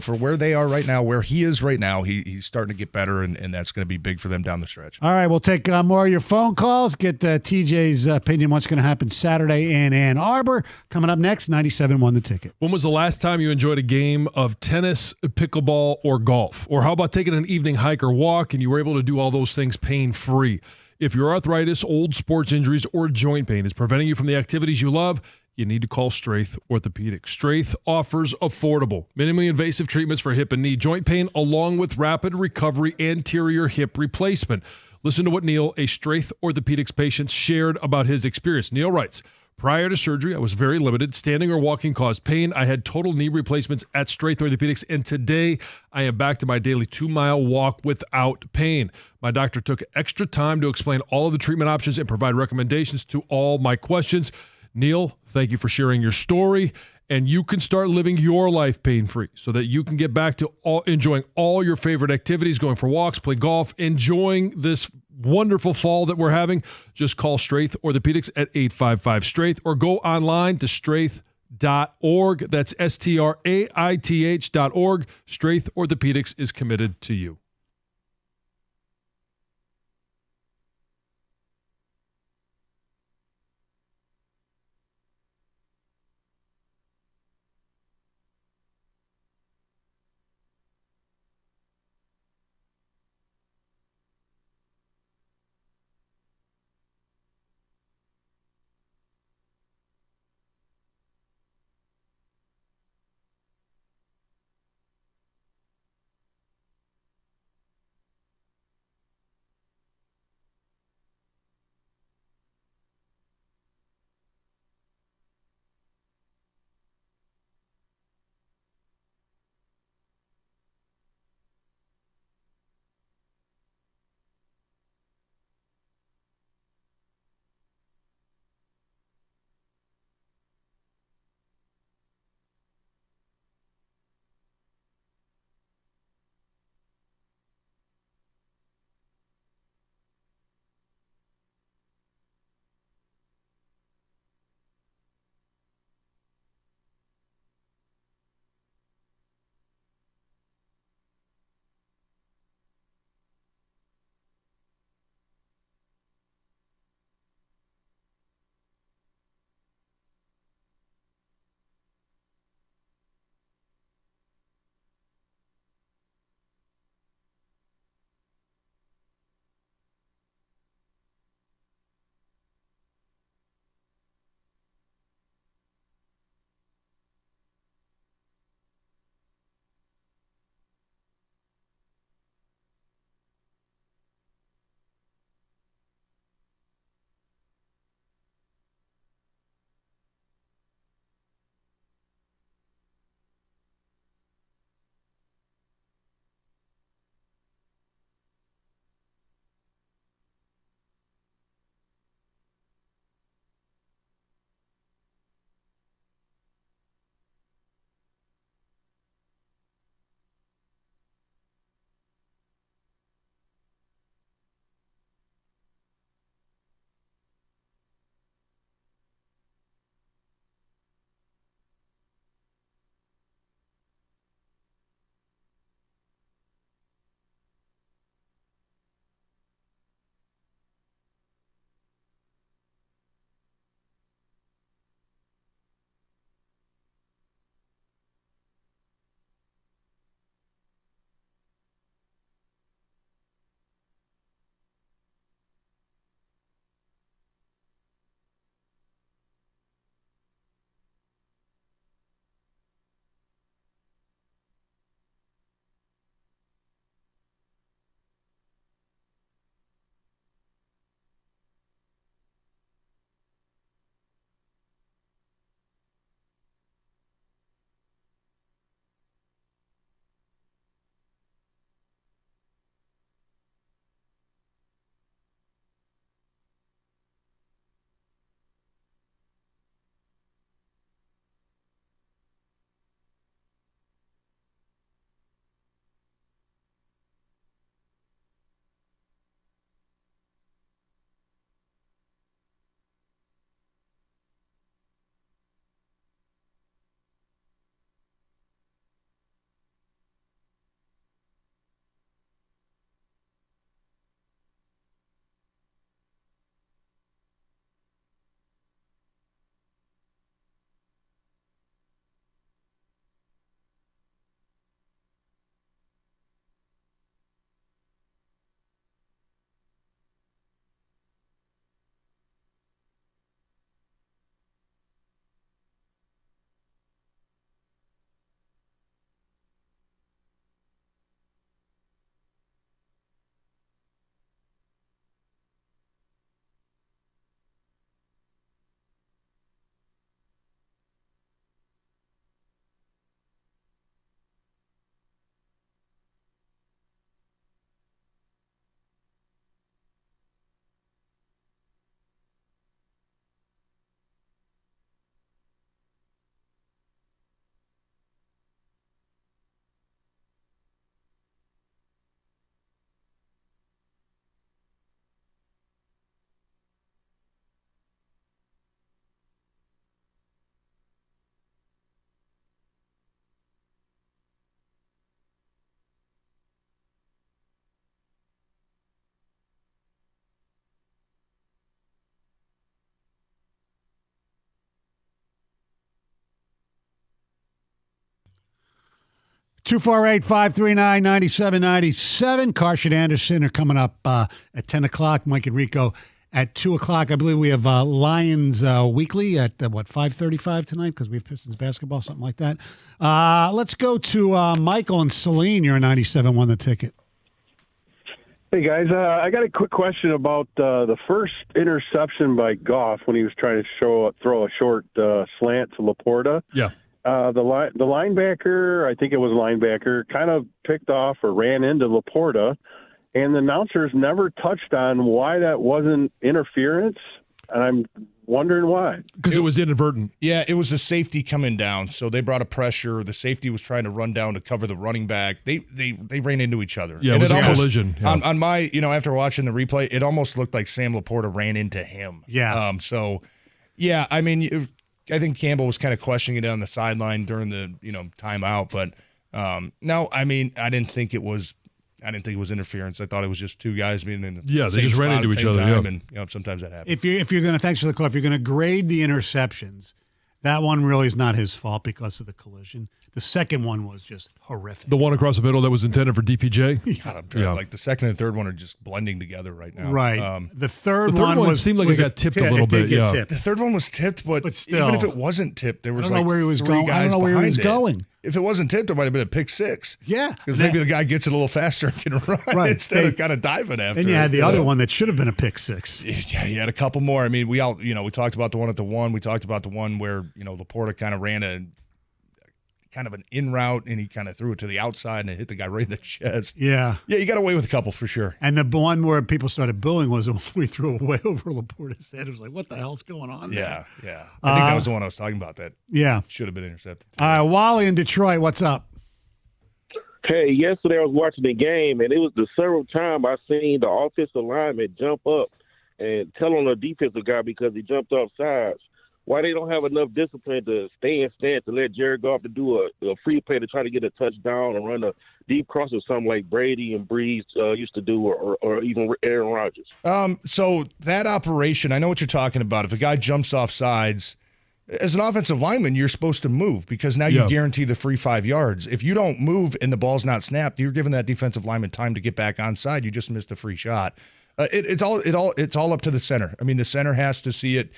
for where they are right now, where he is right now, he's starting to get better, and that's going to be big for them down the stretch. All right, we'll take more of your phone calls. Get TJ's opinion. What's going to happen Saturday in Ann Arbor? Coming up next, 97 won the ticket. When was the last time you enjoyed a game of tennis, pickleball, or golf? Or how about taking an evening hike or walk and you were able to do all those things pain-free? If your arthritis, old sports injuries, or joint pain is preventing you from the activities you love, you need to call Straith Orthopedics. Straith offers affordable, minimally invasive treatments for hip and knee joint pain, along with rapid recovery anterior hip replacement. Listen to what Neil, a Straith Orthopedics patient, shared about his experience. Neil writes, Prior to surgery, I was very limited. Standing or walking caused pain. I had total knee replacements at Straith Orthopedics, and today I am back to my daily 2-mile walk without pain. My doctor took extra time to explain all of the treatment options and provide recommendations to all my questions. Neil, thank you for sharing your story, and you can start living your life pain-free so that you can get back to enjoying all your favorite activities, going for walks, play golf, enjoying this wonderful fall that we're having. Just call Straith Orthopedics at 855-STRAIGHT or go online to straith.org. That's STRAITH.org. Straith Orthopedics is committed to you. 248-539-9797. Carson Anderson are coming up at 10 o'clock. Mike and Rico at 2 o'clock. I believe we have Lions Weekly at, 5:35 tonight because we have Pistons basketball, something like that. Let's go to Michael and Celine. You're a 97 The Ticket. Hey, guys. I got a quick question about the first interception by Goff when he was trying to throw a short slant to Laporta. Yeah. The linebacker, I think it was a linebacker, kind of picked off or ran into Laporta, and the announcers never touched on why that wasn't interference, and I'm wondering why. Because it was inadvertent. Yeah, it was a safety coming down, so they brought a pressure. The safety was trying to run down to cover the running back. They ran into each other. Yeah, and it was a almost, collision. Yeah. On my, after watching the replay, it almost looked like Sam Laporta ran into him. Yeah. I mean, I think Campbell was kind of questioning it on the sideline during the timeout, but no, I mean, I didn't think it was interference. I thought it was just two guys being in the they same just ran spot into at the each same other. time, Yeah. and sometimes that happens. If you're going to, thanks for the call. If you're going to grade the interceptions, that one really is not his fault because of the collision. The second one was just horrific. The one across the middle that was intended for DPJ. God, I'm trying, like the second and third one are just blending together right now. Right. The third one was seemed like it got tipped a little it did bit, get yeah. tipped. The third one was tipped, but still, even if it wasn't tipped, there was I don't know like where he was three going. guys I don't know where he behind was it. going. If it wasn't tipped, it might have been a pick six. Yeah. Because maybe the guy gets it a little faster and can run Right. instead of kind of diving after Then you had it. the other one that should have been a pick six. Yeah, you had a couple more. I mean, we talked about the one at the one. We talked about the one where, Laporta kind of ran a kind of an in route and he kind of threw it to the outside and it hit the guy right in the chest. Yeah. Yeah, you got away with a couple for sure. And the one where people started booing was when we threw it way over Laporta's head. It was like, what the hell's going on there? Yeah. I think that was the one I was talking about that Yeah. should have been intercepted. All right, Wally in Detroit, what's up? Hey, yesterday I was watching the game, and it was the several time I seen the offensive lineman jump up and tell on the defensive guy because he jumped off sides. Why they don't have enough discipline to stay in stance to let Jared Goff to do a free play to try to get a touchdown or run a deep cross or something like Brady and Breeze used to do or even Aaron Rodgers. So that operation, I know what you're talking about. If a guy jumps off sides, as an offensive lineman, you're supposed to move because now you guarantee the free 5 yards. If you don't move and the ball's not snapped, you're giving that defensive lineman time to get back onside. You just missed a free shot. It's all up to the center. I mean, the center has to see it.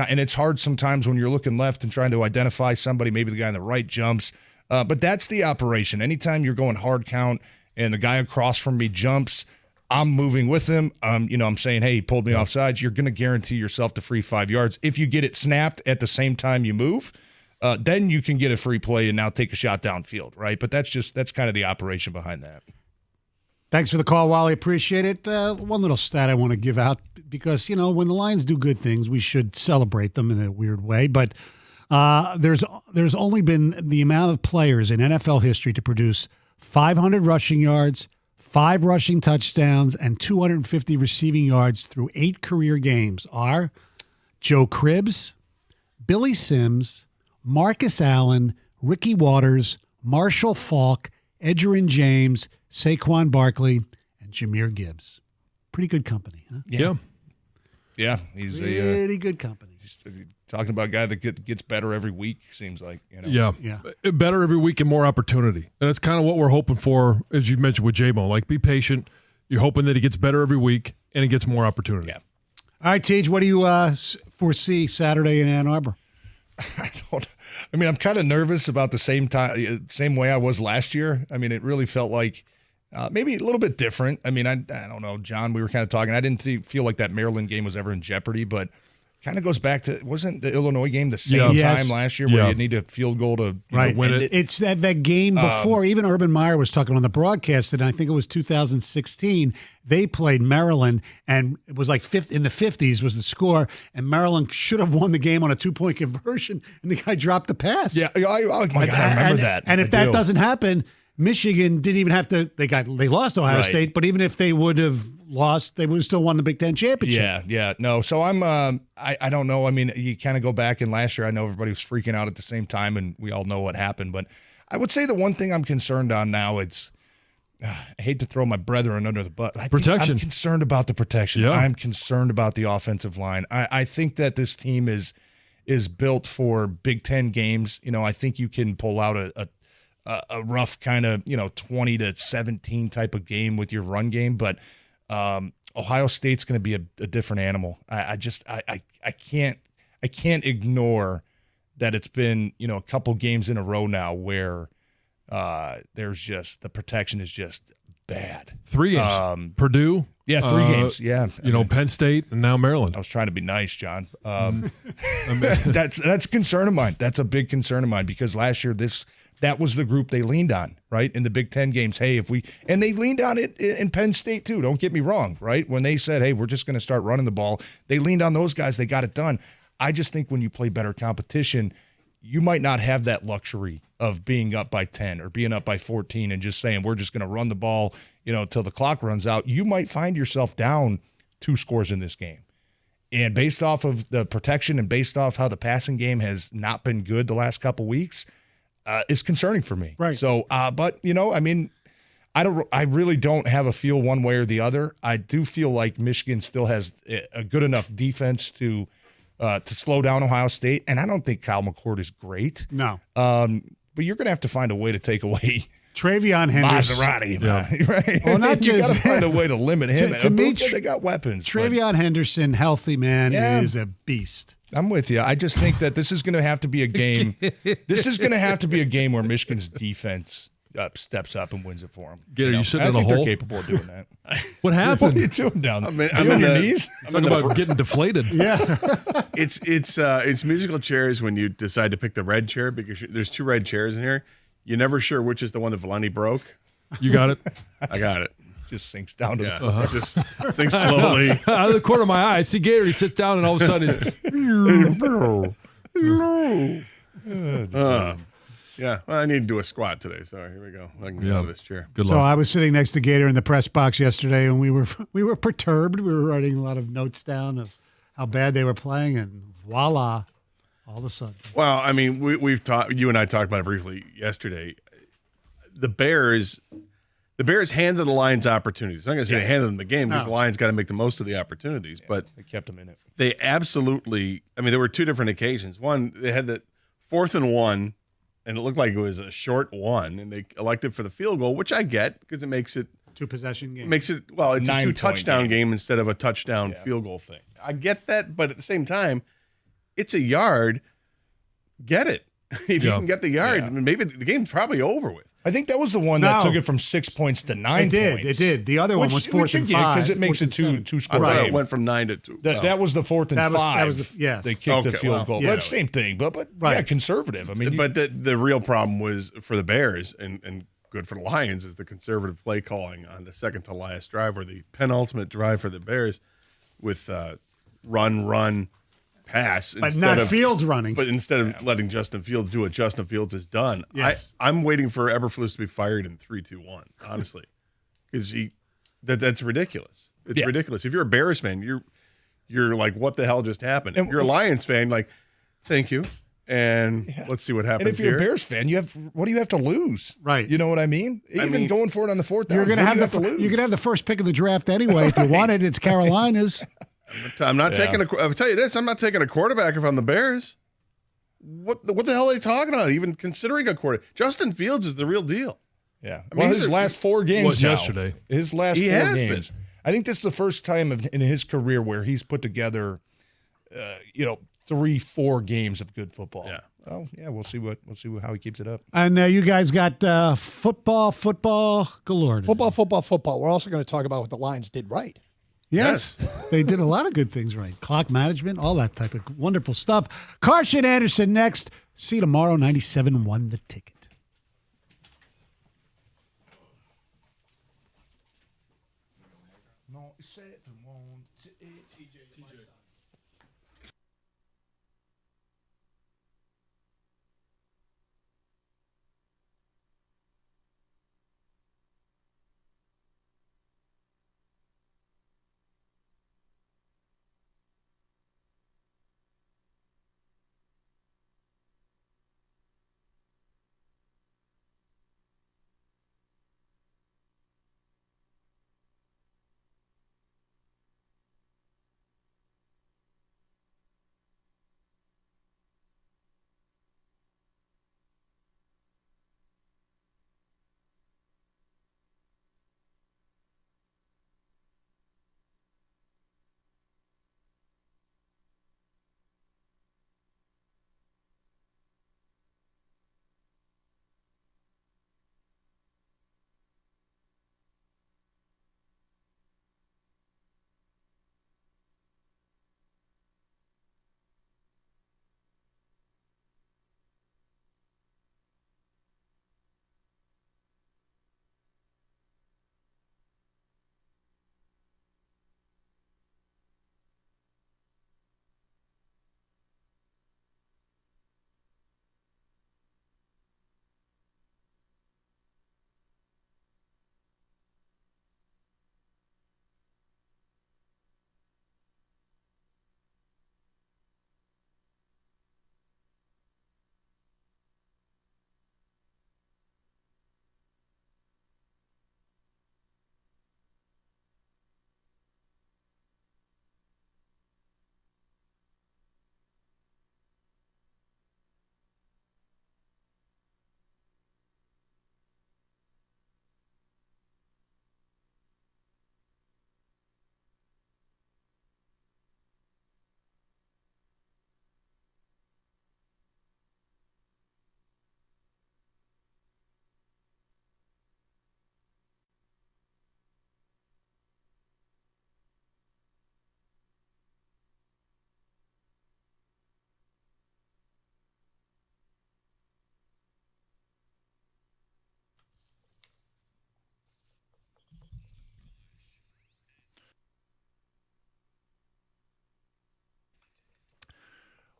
And it's hard sometimes when you're looking left and trying to identify somebody, maybe the guy on the right jumps. But that's the operation. Anytime you're going hard count and the guy across from me jumps, I'm moving with him. I'm saying, hey, he pulled me off sides. You're going to guarantee yourself the free 5 yards. If you get it snapped at the same time you move, then you can get a free play and now take a shot downfield, right? But that's kind of the operation behind that. Thanks for the call, Wally. Appreciate it. One little stat I want to give out because, when the Lions do good things, we should celebrate them in a weird way. But there's only been the amount of players in NFL history to produce 500 rushing yards, 5 rushing touchdowns, and 250 receiving yards through 8 career games are Joe Cribbs, Billy Sims, Marcus Allen, Ricky Waters, Marshall Faulk, Edgerrin James, Saquon Barkley, and Jahmyr Gibbs. Pretty good company, huh? Yeah, he's pretty good company. He's talking about a guy that gets better every week, seems like. Yeah. Better every week and more opportunity. And that's kind of what we're hoping for, as you mentioned with J-Mo. Like, be patient. You're hoping that he gets better every week and he gets more opportunity. Yeah. All right, Tej, what do you foresee Saturday in Ann Arbor? I'm kind of nervous about the same way I was last year. I mean, it really felt like maybe a little bit different. I mean, I don't know, John, we were kind of talking. I didn't feel like that Maryland game was ever in jeopardy, but kind of goes back to, wasn't the Illinois game the same time last year where you need a field goal to win it? It's that game before. Even Urban Meyer was talking on the broadcast, and I think it was 2016. They played Maryland, and it was like in the 50s was the score, and Maryland should have won the game on a 2-point conversion, and the guy dropped the pass. Yeah, oh my God, I remember that. And if that doesn't happen, Michigan didn't even have to. They lost Ohio State, but even if they would have lost, they would have still won the Big Ten championship. Yeah. No, so I'm. I don't know. I mean, you kind of go back, and last year I know everybody was freaking out at the same time, and we all know what happened. But I would say the one thing I'm concerned on now, I hate to throw my brethren under the bus. Protection. I'm concerned about the protection. Yeah. I'm concerned about the offensive line. I think that this team is built for Big Ten games. I think you can pull out a rough kind of 20-17 type of game with your run game, but Ohio State's going to be a different animal. I can't ignore that it's been a couple games in a row now where there's just the protection is just bad. 3 games. Purdue. Yeah, 3 games. Yeah, Penn State and now Maryland. I was trying to be nice, John. That's a concern of mine. That's a big concern of mine because last year that was the group they leaned on, right? In the Big Ten games. Hey, and they leaned on it in Penn State too. Don't get me wrong, right? When they said, hey, we're just going to start running the ball, they leaned on those guys. They got it done. I just think when you play better competition, you might not have that luxury of being up by 10 or being up by 14 and just saying, we're just going to run the ball, till the clock runs out. You might find yourself down 2 scores in this game. And based off of the protection and based off how the passing game has not been good the last couple weeks, it's concerning for me. Right. So, but I really don't have a feel one way or the other. I do feel like Michigan still has a good enough defense to slow down Ohio State, and I don't think Kyle McCord is great. No. But you're going to have to find a way to take away Travion Henderson. Maserati, right? Well, not you just got to find a way to limit him. To me, they got weapons. Travion Henderson, healthy man, is a beast. I'm with you. I just think that this is going to have to be a game. This is going to have to be a game where Michigan's defense steps up and wins it for them. Gator, you sitting I in a think hole? they're capable of doing that. What happened? What are you doing down there? I'm on in your the- knees? Talking about getting deflated. Yeah. It's musical chairs when you decide to pick the red chair because there's 2 red chairs in here. You're never sure which is the one that Valenti broke. You got it? I got it. Just sinks down to Yeah, the floor. just sinks slowly. Out of the corner of my eye, I see Gator. He sits down, and all of a sudden, Yeah, well, I need to do a squat today, so here we go. I can get out of this chair. good So luck. I was sitting next to Gator in the press box yesterday, and we were perturbed. We were writing a lot of notes down of how bad they were playing, and voila, all of a sudden. Well, I mean, we've talked. You and I talked about it briefly yesterday. The Bears handed the Lions opportunities. I'm not going to say they handed them the game because No. the Lions got to make the most of the opportunities, but They kept them in it. they absolutely. I mean, there were 2 different occasions. One, they had the 4th and 1, and it looked like it was a short one, and they elected for the field goal, which I get because it makes it 2-possession game. it's a 9-point 2-touchdown game. game instead of a touchdown field goal thing. I get that, but at the same time, it's a yard. Get it. If you Yeah. can get the yard, maybe the game's probably over with. I think that was the one that No. took it from 6 points to 9 It did. points. It did. The other one was 4th and 5. because it makes it 4th two and score I thought game. it went from 9 to 2. That was the 4th and That was- 5. that was the- yes. They kicked the Okay, field well, goal. yeah. Well, same thing, but Right. yeah, conservative. I mean, But the real problem was for the Bears and good for the Lions is the conservative play calling on the second to last drive or the penultimate drive for the Bears with run, pass. But instead not of, Fields running. But instead of letting Justin Fields do what Justin Fields has done, Yes. I'm waiting for Eberflus to be fired in 3-2-1, honestly. Because that's ridiculous. It's ridiculous. If you're a Bears fan, you're like, what the hell just happened? If you're a Lions fan, like, thank you. And let's see what happens and if you're here. a Bears fan, what do you have to lose? Right. You know what I mean? Even going for it on the 4th down, You're going to have to lose. you're going to have the first pick of the draft anyway. If you want it, it's Carolina's. I'm not taking I'll tell you this, I'm not taking a quarterback if I'm the Bears. What the hell are they talking about? Even considering a quarterback. Justin Fields is the real deal. Yeah. I mean, Well, his last 4 games was now. yesterday. His last He 4 has games. been. I think this is the first time in his career where he's put together, 3-4 games of good football. Yeah. Oh yeah, we'll see how he keeps it up. And you guys got football galore. today. Football. We're also going to talk about what the Lions did right. Yes, they did a lot of good things right. Clock management, all that type of wonderful stuff. Carson Anderson next. See you tomorrow, 97.1 The Ticket.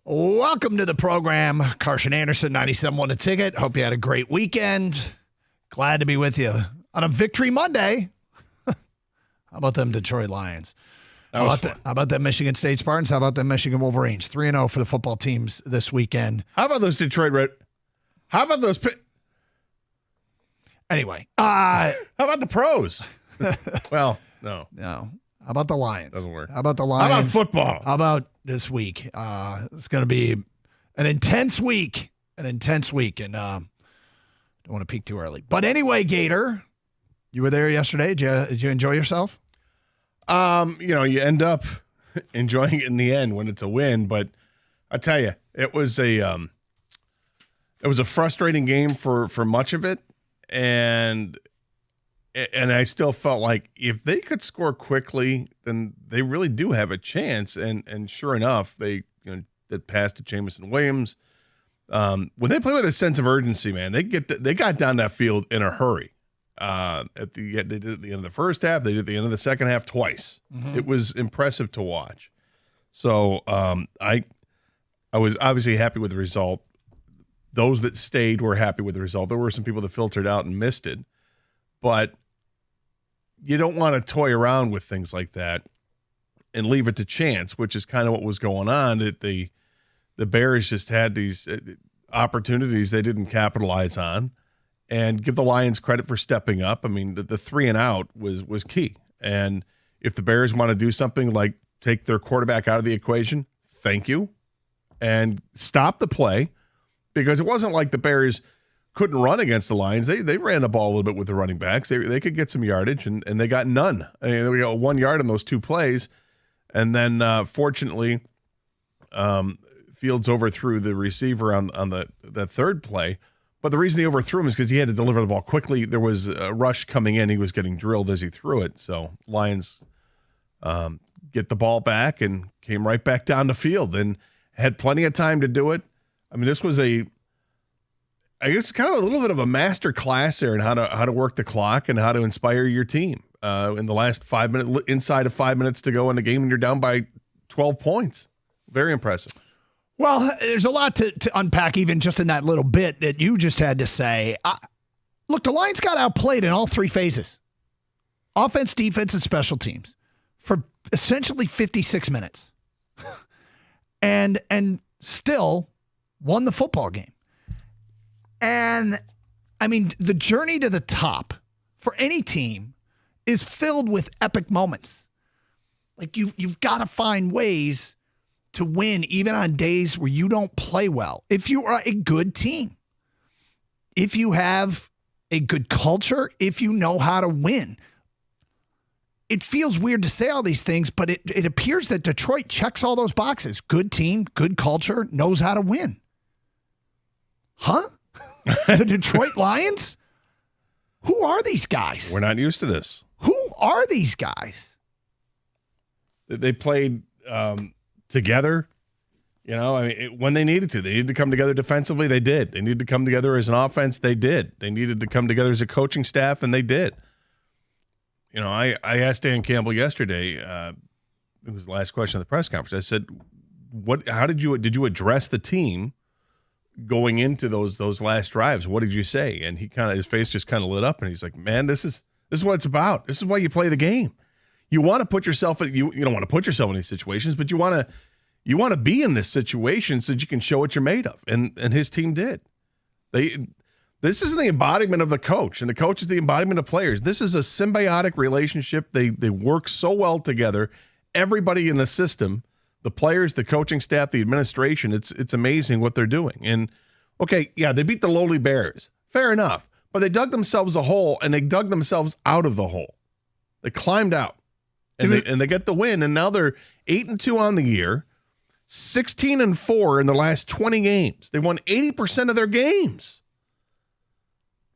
Welcome to the program. Carson Anderson, 97.1 The Ticket. Hope you had a great weekend. Glad to be with you on a Victory Monday. How about them Detroit Lions? How about them Michigan State Spartans? How about them Michigan Wolverines? 3-0 for the football teams this weekend. How about those Detroit Red? How about those? Anyway. How about the pros? Well, no. No. How about the Lions? Doesn't work. How about the Lions? How about football? How about this week? It's going to be an intense week. And don't want to peak too early. But anyway, Gator, you were there yesterday. Did you enjoy yourself? You end up enjoying it in the end when it's a win. But I tell you, it was a frustrating game for much of it. And I still felt like if they could score quickly, then they really do have a chance. And sure enough, they that pass to Jamison Williams. When they play with a sense of urgency, man, they got down that field in a hurry. They did it at the end of the first half. They did it at the end of the second half twice. Mm-hmm. It was impressive to watch. So I was obviously happy with the result. Those that stayed were happy with the result. There were some people that filtered out and missed it. But you don't want to toy around with things like that and leave it to chance, which is kind of what was going on. The Bears just had these opportunities they didn't capitalize on, and give the Lions credit for stepping up. I mean, the 3-and-out was key. And if the Bears want to do something like take their quarterback out of the equation, thank you, and stop the play, because it wasn't like the Bears couldn't run against the Lions. They ran the ball a little bit with the running backs. They could get some yardage, and they got none. I mean, we got 1 yard on those two plays. And then, fortunately, Fields overthrew the receiver on that third play. But the reason he overthrew him is because he had to deliver the ball quickly. There was a rush coming in. He was getting drilled as he threw it. So Lions get the ball back and came right back down the field and had plenty of time to do it. I mean, this was I guess kind of a little bit of a master class there in how to work the clock and how to inspire your team in the last 5 minutes, inside of 5 minutes to go in the game, and you're down by 12 points. Very impressive. Well, there's a lot to unpack even just in that little bit that you just had to say. Look, the Lions got outplayed in all three phases. Offense, defense, and special teams for essentially 56 minutes. and still won the football game. And, I mean, the journey to the top for any team is filled with epic moments. Like, you've got to find ways to win even on days where you don't play well. If you are a good team, if you have a good culture, if you know how to win. It feels weird to say all these things, but it appears that Detroit checks all those boxes. Good team, good culture, knows how to win. Huh? The Detroit Lions? Who are these guys? We're not used to this. Who are these guys? They played together. You know, I mean, when they needed to come together defensively. They did. They needed to come together as an offense. They did. They needed to come together as a coaching staff, and they did. You know, I asked Dan Campbell yesterday. It was the last question of the press conference. I said, how did you address the team going into those last drives? What did you say? And his face just kind of lit up, and he's like, man, this is what it's about. This is why you play the game. You want to put yourself in, you don't want to put yourself in these situations, but you want to be in this situation so that you can show what you're made of. And his team did. This is the embodiment of the coach, and the coach is the embodiment of players. This is a symbiotic relationship. They work so well together. Everybody in the system, the players, the coaching staff, the administration, it's amazing what they're doing. And, okay, yeah, they beat the lowly Bears. Fair enough. But they dug themselves a hole, and they dug themselves out of the hole. They climbed out, and they get the win, and now they're 8-2 on the year, 16-4 in the last 20 games. They won 80% of their games.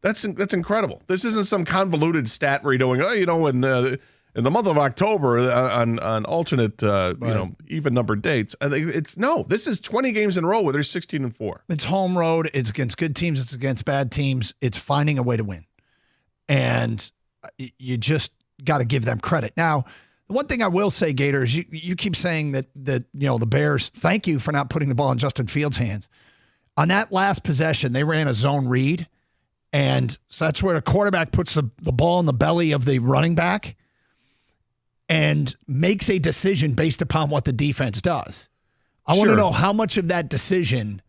That's incredible. This isn't some convoluted stat where you're going, in the month of October on alternate, even numbered dates. This is 20 games in a row where they're 16-4. It's home road. It's against good teams. It's against bad teams. It's finding a way to win. And you just got to give them credit. Now, The one thing I will say, Gator, is you keep saying that the Bears, thank you for not putting the ball in Justin Fields' hands. On that last possession, they ran a zone read, and so that's where the quarterback puts the ball in the belly of the running back and makes a decision based upon what the defense does. I want to know how much of that decision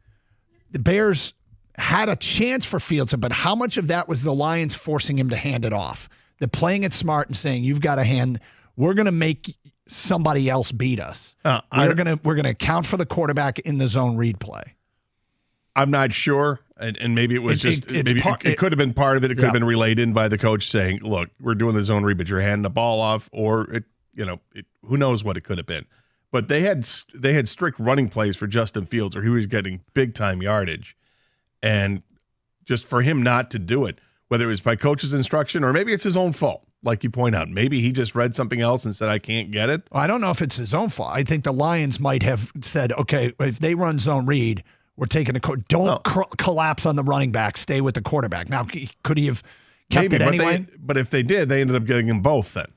the Bears had a chance for Fields, but how much of that was the Lions forcing him to hand it off? They're playing it smart and saying, you've got to hand – we're going to make somebody else beat us. We're going to account for the quarterback in the zone read play. I'm not sure, and maybe it was it could have been part of it. It could have been relayed in by the coach saying, "Look, we're doing the zone read, but you're handing the ball off," or who knows what it could have been. But they had strict running plays for Justin Fields, where he was getting big time yardage, and just for him not to do it, whether it was by coach's instruction or maybe it's his own fault. Like you point out, maybe he just read something else and said, I can't get it. I don't know if it's his own fault. I think the Lions might have said, okay, if they run zone read, we're taking don't collapse on the running back, stay with the quarterback. Now, could he have kept it anyway? But if they did, they ended up getting them both then.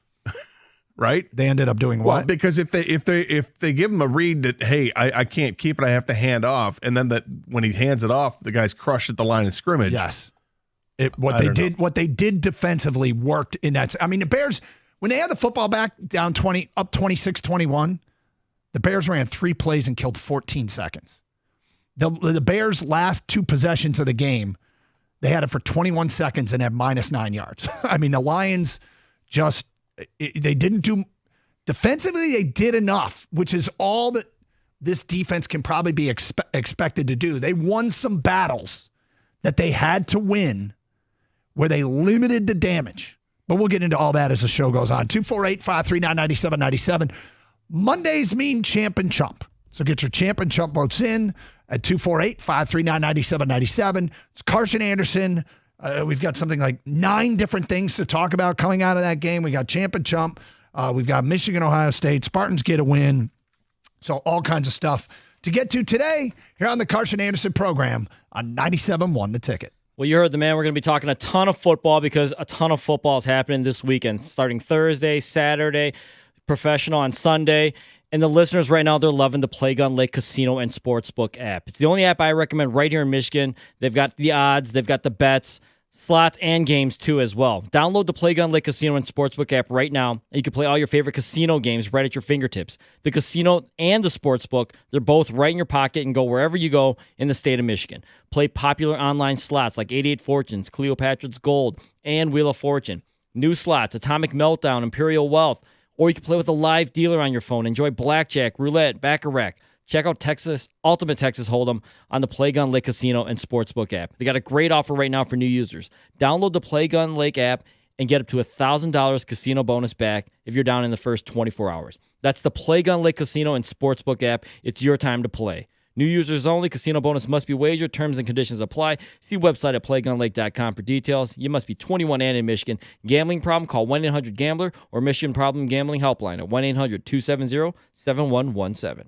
Right? They ended up doing what? Well, because if they give him a read that, hey, I can't keep it, I have to hand off, and then that when he hands it off, the guy's crushed at the line of scrimmage. Yes. What they did defensively worked in that. I mean, the Bears, when they had the football back down 20, up 26-21, the Bears ran 3 plays and killed 14 seconds. The Bears' last 2 possessions of the game, they had it for 21 seconds and had -9 yards. I mean, the Lions they didn't do defensively. They did enough, which is all that this defense can probably be expected to do. They won some battles that they had to win, where they limited the damage. But we'll get into all that as the show goes on. 248-539-9797. Mondays mean champ and chump. So get your champ and chump votes in at 248-539-9797. It's Carson Anderson. We've got something like 9 different things to talk about coming out of that game. We got champ and chump. We've got Michigan, Ohio State. Spartans get a win. So all kinds of stuff to get to today here on the Carson Anderson program on 97.1 The Ticket. Well, you heard the man. We're going to be talking a ton of football because a ton of football is happening this weekend, starting Thursday, Saturday, professional on Sunday. And the listeners right now, they're loving the Playgun Lake Casino and Sportsbook app. It's the only app I recommend right here in Michigan. They've got the odds, they've got the bets, slots, and games too as well. Download the Playgun Lake Casino and Sportsbook app right now, and you can play all your favorite casino games right at your fingertips. The casino and the sportsbook, they're both right in your pocket and go wherever you go in the state of Michigan. Play popular online slots like 88 Fortunes, Cleopatra's Gold, and Wheel of Fortune. New slots, Atomic Meltdown, Imperial Wealth, or you can play with a live dealer on your phone. Enjoy blackjack, roulette, baccarat. Check out Ultimate Texas Hold'em on the Playgun Lake Casino and Sportsbook app. They got a great offer right now for new users. Download the Playgun Lake app and get up to $1,000 casino bonus back if you're down in the first 24 hours. That's the Playgun Lake Casino and Sportsbook app. It's your time to play. New users only. Casino bonus must be wagered. Terms and conditions apply. See website at playgunlake.com for details. You must be 21 and in Michigan. Gambling problem? Call 1-800-GAMBLER or Michigan Problem Gambling Helpline at 1-800-270-7117.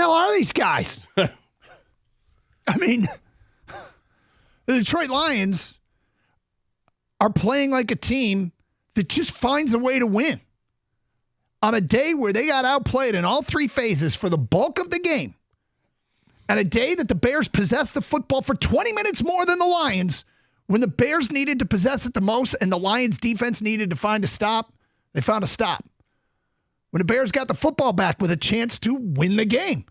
hell are these guys? I mean, the Detroit Lions are playing like a team that just finds a way to win. On a day where they got outplayed in all three phases for the bulk of the game, and a day that the Bears possessed the football for 20 minutes more than the Lions, when the Bears needed to possess it the most and the Lions defense needed to find a stop, they found a stop. When the Bears got the football back with a chance to win the game,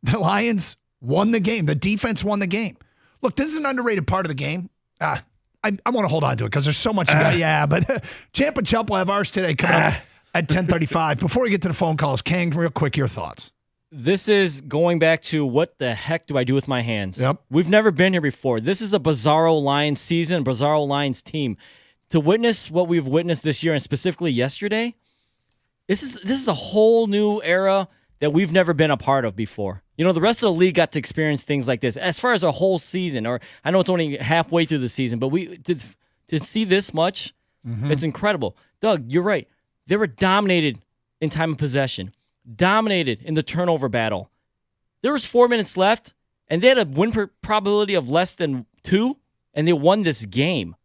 the Lions won the game. The defense won the game. Look, this is an underrated part of the game. I want to hold on to it because there's so much. Yeah, but Champ and Chump will have ours today coming up at 10:35. Before we get to the phone calls, Kang, real quick, your thoughts. This is going back to what the heck do I do with my hands? Yep. We've never been here before. This is a Bizarro Lions season, Bizarro Lions team. To witness what we've witnessed this year and specifically yesterday, this is a whole new era that we've never been a part of before. You know, the rest of the league got to experience things like this. As far as a whole season, or I know it's only halfway through the season, but we to see this much, it's incredible. Doug, you're right. They were dominated in time of possession, dominated in the turnover battle. There was 4 minutes left, and they had a win probability of less than 2, and they won this game.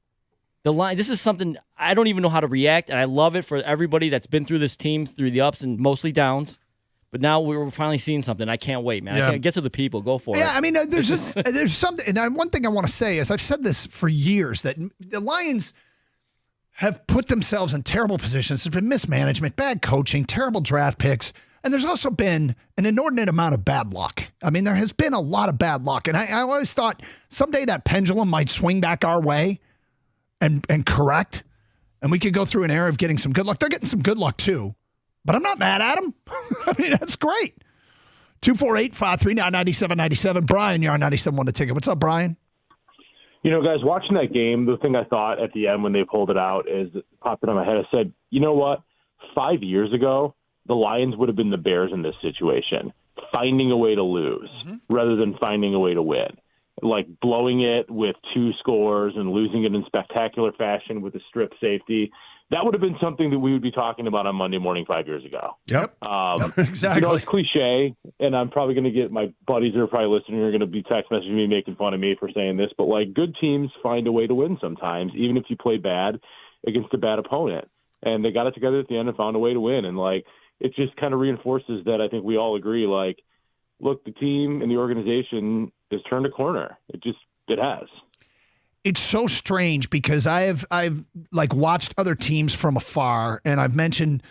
This is something I don't even know how to react, and I love it for everybody that's been through this team, through the ups and mostly downs. But now we're finally seeing something. I can't wait, man. Yeah. I can't get to the people. Go for it. Yeah, I mean, there's something. And one thing I want to say is I've said this for years, that the Lions have put themselves in terrible positions. There's been mismanagement, bad coaching, terrible draft picks. And there's also been an inordinate amount of bad luck. I mean, there has been a lot of bad luck. And I always thought someday that pendulum might swing back our way and correct. And we could go through an era of getting some good luck. They're getting some good luck, too. But I'm not mad at them. I mean, that's great. 248-539-9797. Brian, you're on 97.1 The Ticket. What's up, Brian? You know, guys, watching that game, the thing I thought at the end when they pulled it out is, it popped in my head. I said, you know what? 5 years ago, the Lions would have been the Bears in this situation, finding a way to lose rather than finding a way to win. Like blowing it with 2 scores and losing it in spectacular fashion with a strip safety. That would have been something that we would be talking about on Monday morning 5 years ago. Yep. Exactly. You know, it's cliche, and I'm probably going to get my buddies that are probably listening are going to be text messaging me, making fun of me for saying this, but like good teams find a way to win sometimes, even if you play bad against a bad opponent. And they got it together at the end and found a way to win. And like, it just kind of reinforces that I think we all agree, like, look, the team and the organization has turned a corner. It has. It's so strange because I've like watched other teams from afar, and I've mentioned,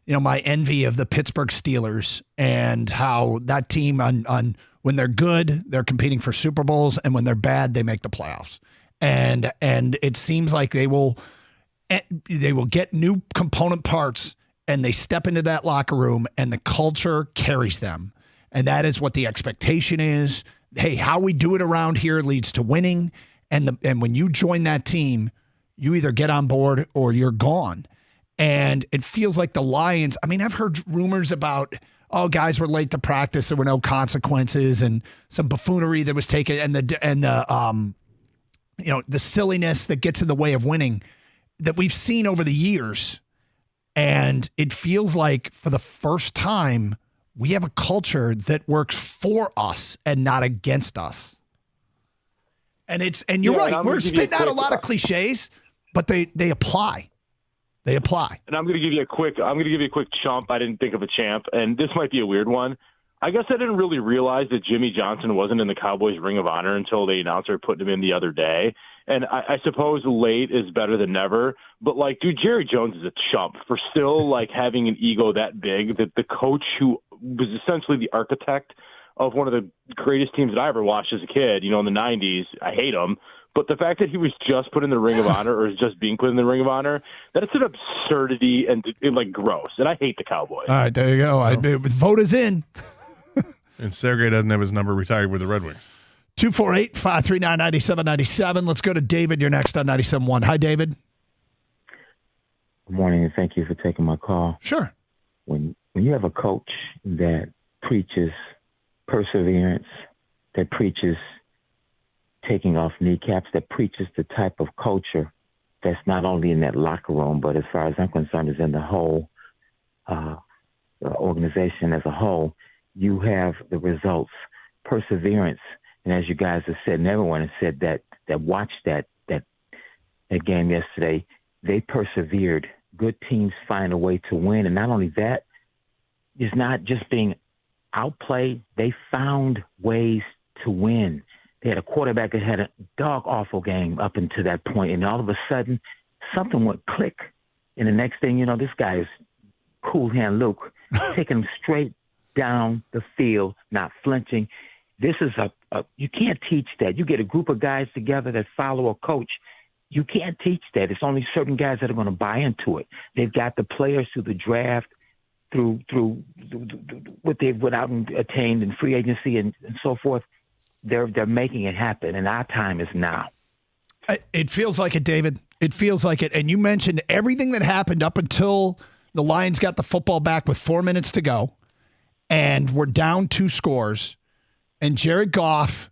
you know, my envy of the Pittsburgh Steelers and how that team on when they're good, they're competing for Super Bowls, and when they're bad, they make the playoffs. And it seems like they will get new component parts, and they step into that locker room, and the culture carries them. And that is what the expectation is. Hey, how we do it around here leads to winning. And when you join that team, you either get on board or you're gone. And it feels like the Lions, I mean, I've heard rumors about, guys were late to practice, there were no consequences, and some buffoonery that was taken, and the silliness that gets in the way of winning that we've seen over the years. And it feels like for the first time, we have a culture that works for us and not against us. And you're right. We're spitting out a lot of cliches, but they apply. They apply. And I'm going to give you a quick chump. I didn't think of a champ, and this might be a weird one. I guess I didn't really realize that Jimmy Johnson wasn't in the Cowboys Ring of Honor until the announcer put him in the other day. And I suppose late is better than never. But, like, dude, Jerry Jones is a chump for still, like, having an ego that big that the coach who was essentially the architect of one of the greatest teams that I ever watched as a kid, you know, in the 90s, I hate him. But the fact that he was just put in the Ring of Honor or is just being put in the Ring of Honor, that's an absurdity and like, gross. And I hate the Cowboys. All right, there you go. Vote is in. And Sergey doesn't have his number retired with the Red Wings. 248-539-9797. Let's go to David. You're next on 97.1. Hi, David. Good morning, and thank you for taking my call. Sure. When you have a coach that preaches perseverance, that preaches taking off kneecaps, that preaches the type of culture that's not only in that locker room, but as far as I'm concerned, is in the whole organization as a whole. you have the results. Perseverance, and as you guys have said, and everyone has said that watched that game yesterday, they persevered. Good teams find a way to win, and not only that, it's not just being outplayed. They found ways to win. They had a quarterback that had a dog-awful game up until that point, and all of a sudden, something went click. And the next thing you know, this guy is Cool Hand Luke, taking him straight down the field, not flinching. This is you can't teach that. You get a group of guys together that follow a coach. You can't teach that. It's only certain guys that are going to buy into it. They've got the players through the draft, through what they've went out and attained in free agency and so forth. They're making it happen, and our time is now. It feels like it, David. It feels like it. And you mentioned everything that happened up until the Lions got the football back with 4 minutes to go, and we're down 2 scores, and Jared Goff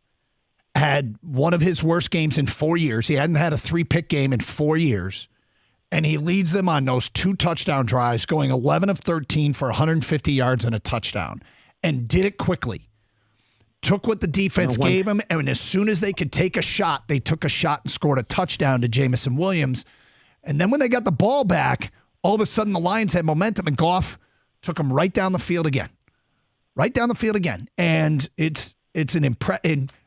had one of his worst games in 4 years. He hadn't had a 3-pick game in 4 years. And he leads them on those 2 touchdown drives, going 11 of 13 for 150 yards and a touchdown, and did it quickly. Took what the defense gave him, and as soon as they could take a shot, they took a shot and scored a touchdown to Jameson Williams. And then when they got the ball back, all of a sudden the Lions had momentum, and Goff took them right down the field again. Right down the field again. And it's an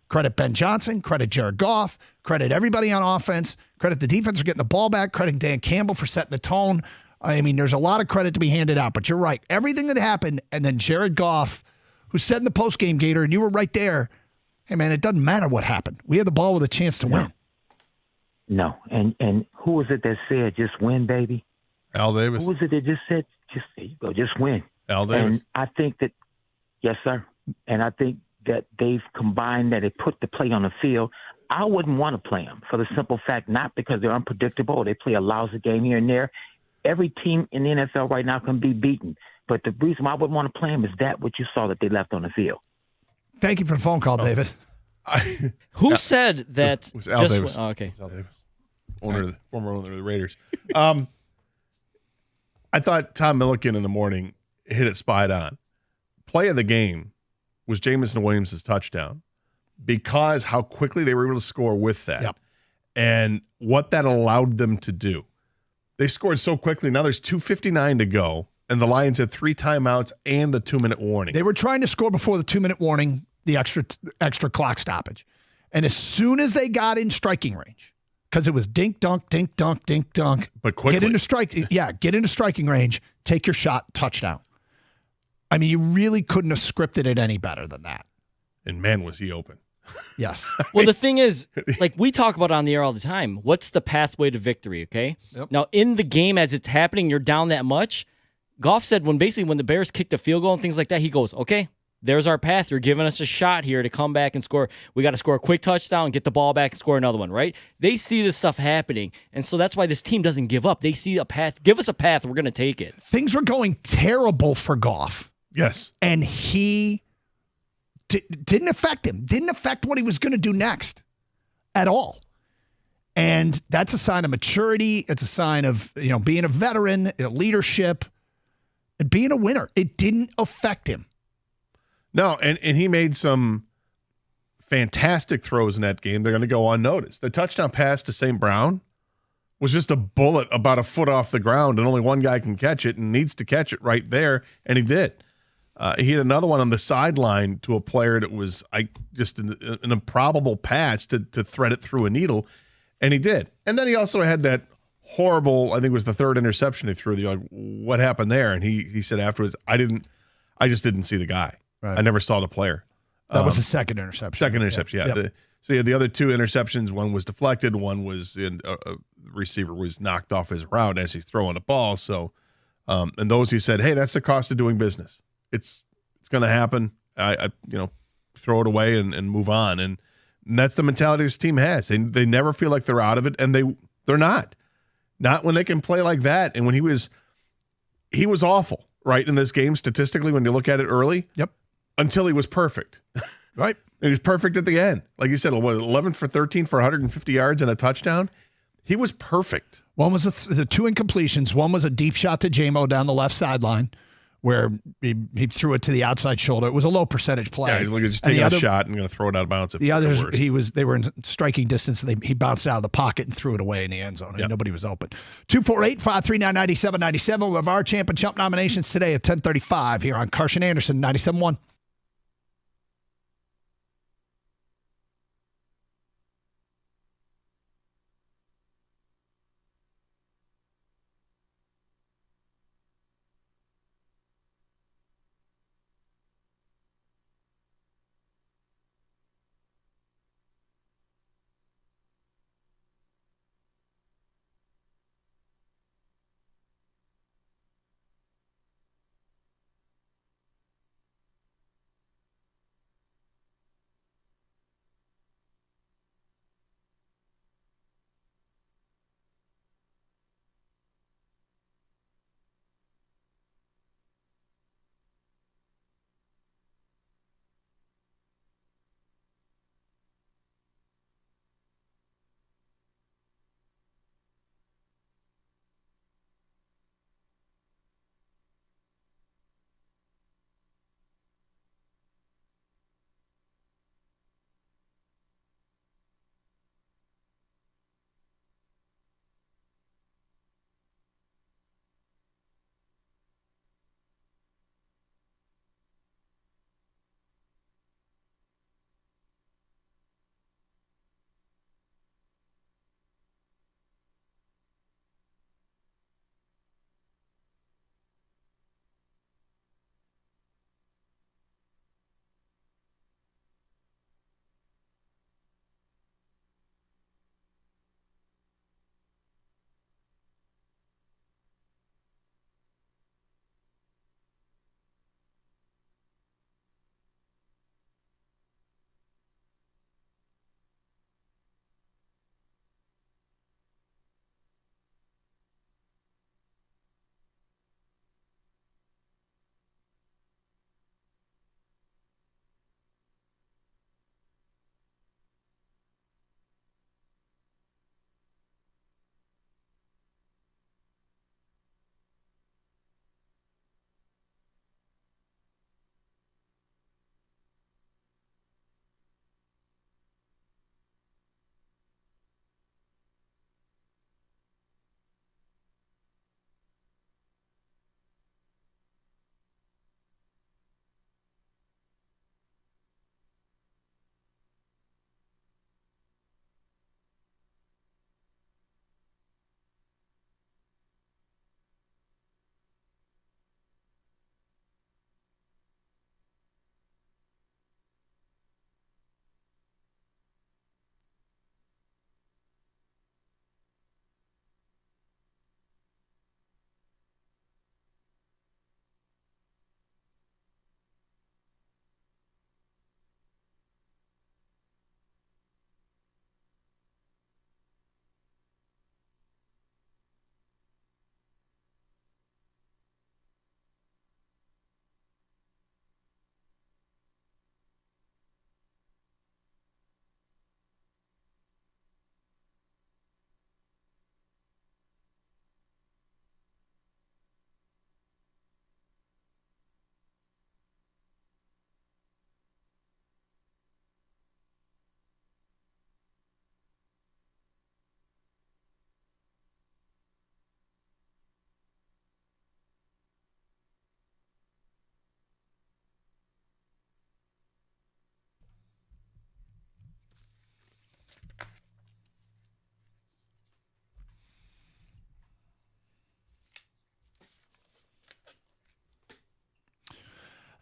credit Ben Johnson, credit Jared Goff, credit everybody on offense, credit the defense for getting the ball back, credit Dan Campbell for setting the tone. I mean, there's a lot of credit to be handed out, but you're right. Everything that happened, and then Jared Goff, who said in the postgame, Gator, and you were right there, hey, man, it doesn't matter what happened. We had the ball with a chance to win. No. And who was it that said, just win, baby? Al Davis. Who was it that just said, there you go, just win? Al Davis. And I think that, yes, sir. And I think that they've combined that, they put the play on the field. I wouldn't want to play them for the simple fact, not because they're unpredictable, they play a lousy game here and there. Every team in the NFL right now can be beaten. But the reason why I wouldn't want to play them is that what you saw that they left on the field. Thank you for the phone call, David. Who said that? It was Al Davis. Oh, okay. Al Davis. Former owner of the Raiders. I thought Tom Milliken in the morning hit it spot on. Play of the game was Jameson Williams' touchdown because how quickly they were able to score with that. Yep. And what that allowed them to do. They scored so quickly. Now there's 2:59 to go, and the Lions had 3 timeouts and the 2-minute warning. They were trying to score before the 2-minute warning, the extra clock stoppage. And as soon as they got in striking range, because it was dink, dunk, dink, dunk, dink, dunk. But quickly. Get into striking range, take your shot, touchdown. I mean, you really couldn't have scripted it any better than that. And man, was he open. Yes. Well, the thing is, like we talk about on the air all the time, what's the pathway to victory, okay? Yep. Now, in the game as it's happening, you're down that much. Goff said when the Bears kicked the field goal and things like that, he goes, okay, there's our path. You're giving us a shot here to come back and score. We got to score a quick touchdown, get the ball back, and score another one, right? They see this stuff happening, and so that's why this team doesn't give up. They see a path. Give us a path. We're going to take it. Things were going terrible for Goff. Yes. And he didn't affect him, didn't affect what he was going to do next at all. And that's a sign of maturity. It's a sign of, being a veteran, leadership, and being a winner. It didn't affect him. No, and he made some fantastic throws in that game. They're going to go unnoticed. The touchdown pass to St. Brown was just a bullet about a foot off the ground, and only one guy can catch it and needs to catch it right there, and he did. He had another one on the sideline to a player that was just an improbable pass to thread it through a needle, and he did. And then he also had that horrible, I think it was the 3rd interception he threw. You're like, what happened there? And he said afterwards, I just didn't see the guy. Right. I never saw the player. That was the second interception. Second interception, yeah. Yep. So you had the other 2 interceptions. One was deflected. One was a receiver was knocked off his route as he's throwing the ball. So, and those he said, hey, that's the cost of doing business. It's going to happen. I throw it away and move on. And that's the mentality this team has. They never feel like they're out of it, and they're not. Not when they can play like that. And when he was awful, right, in this game statistically when you look at it early. Yep. Until he was perfect. Right. He was perfect at the end. Like you said, 11 for 13 for 150 yards and a touchdown. He was perfect. One was the 2 incompletions. One was a deep shot to J-Mo down the left sideline, where he threw it to the outside shoulder. It was a low percentage play. Yeah, he's like just taking a shot and going to throw it out of bounds. The others, they were in striking distance, and he bounced out of the pocket and threw it away in the end zone, and nobody was open. 248-539-9797. We have our Champ and Chump nominations today at 10:35 here on Karsch and Anderson, 97.1.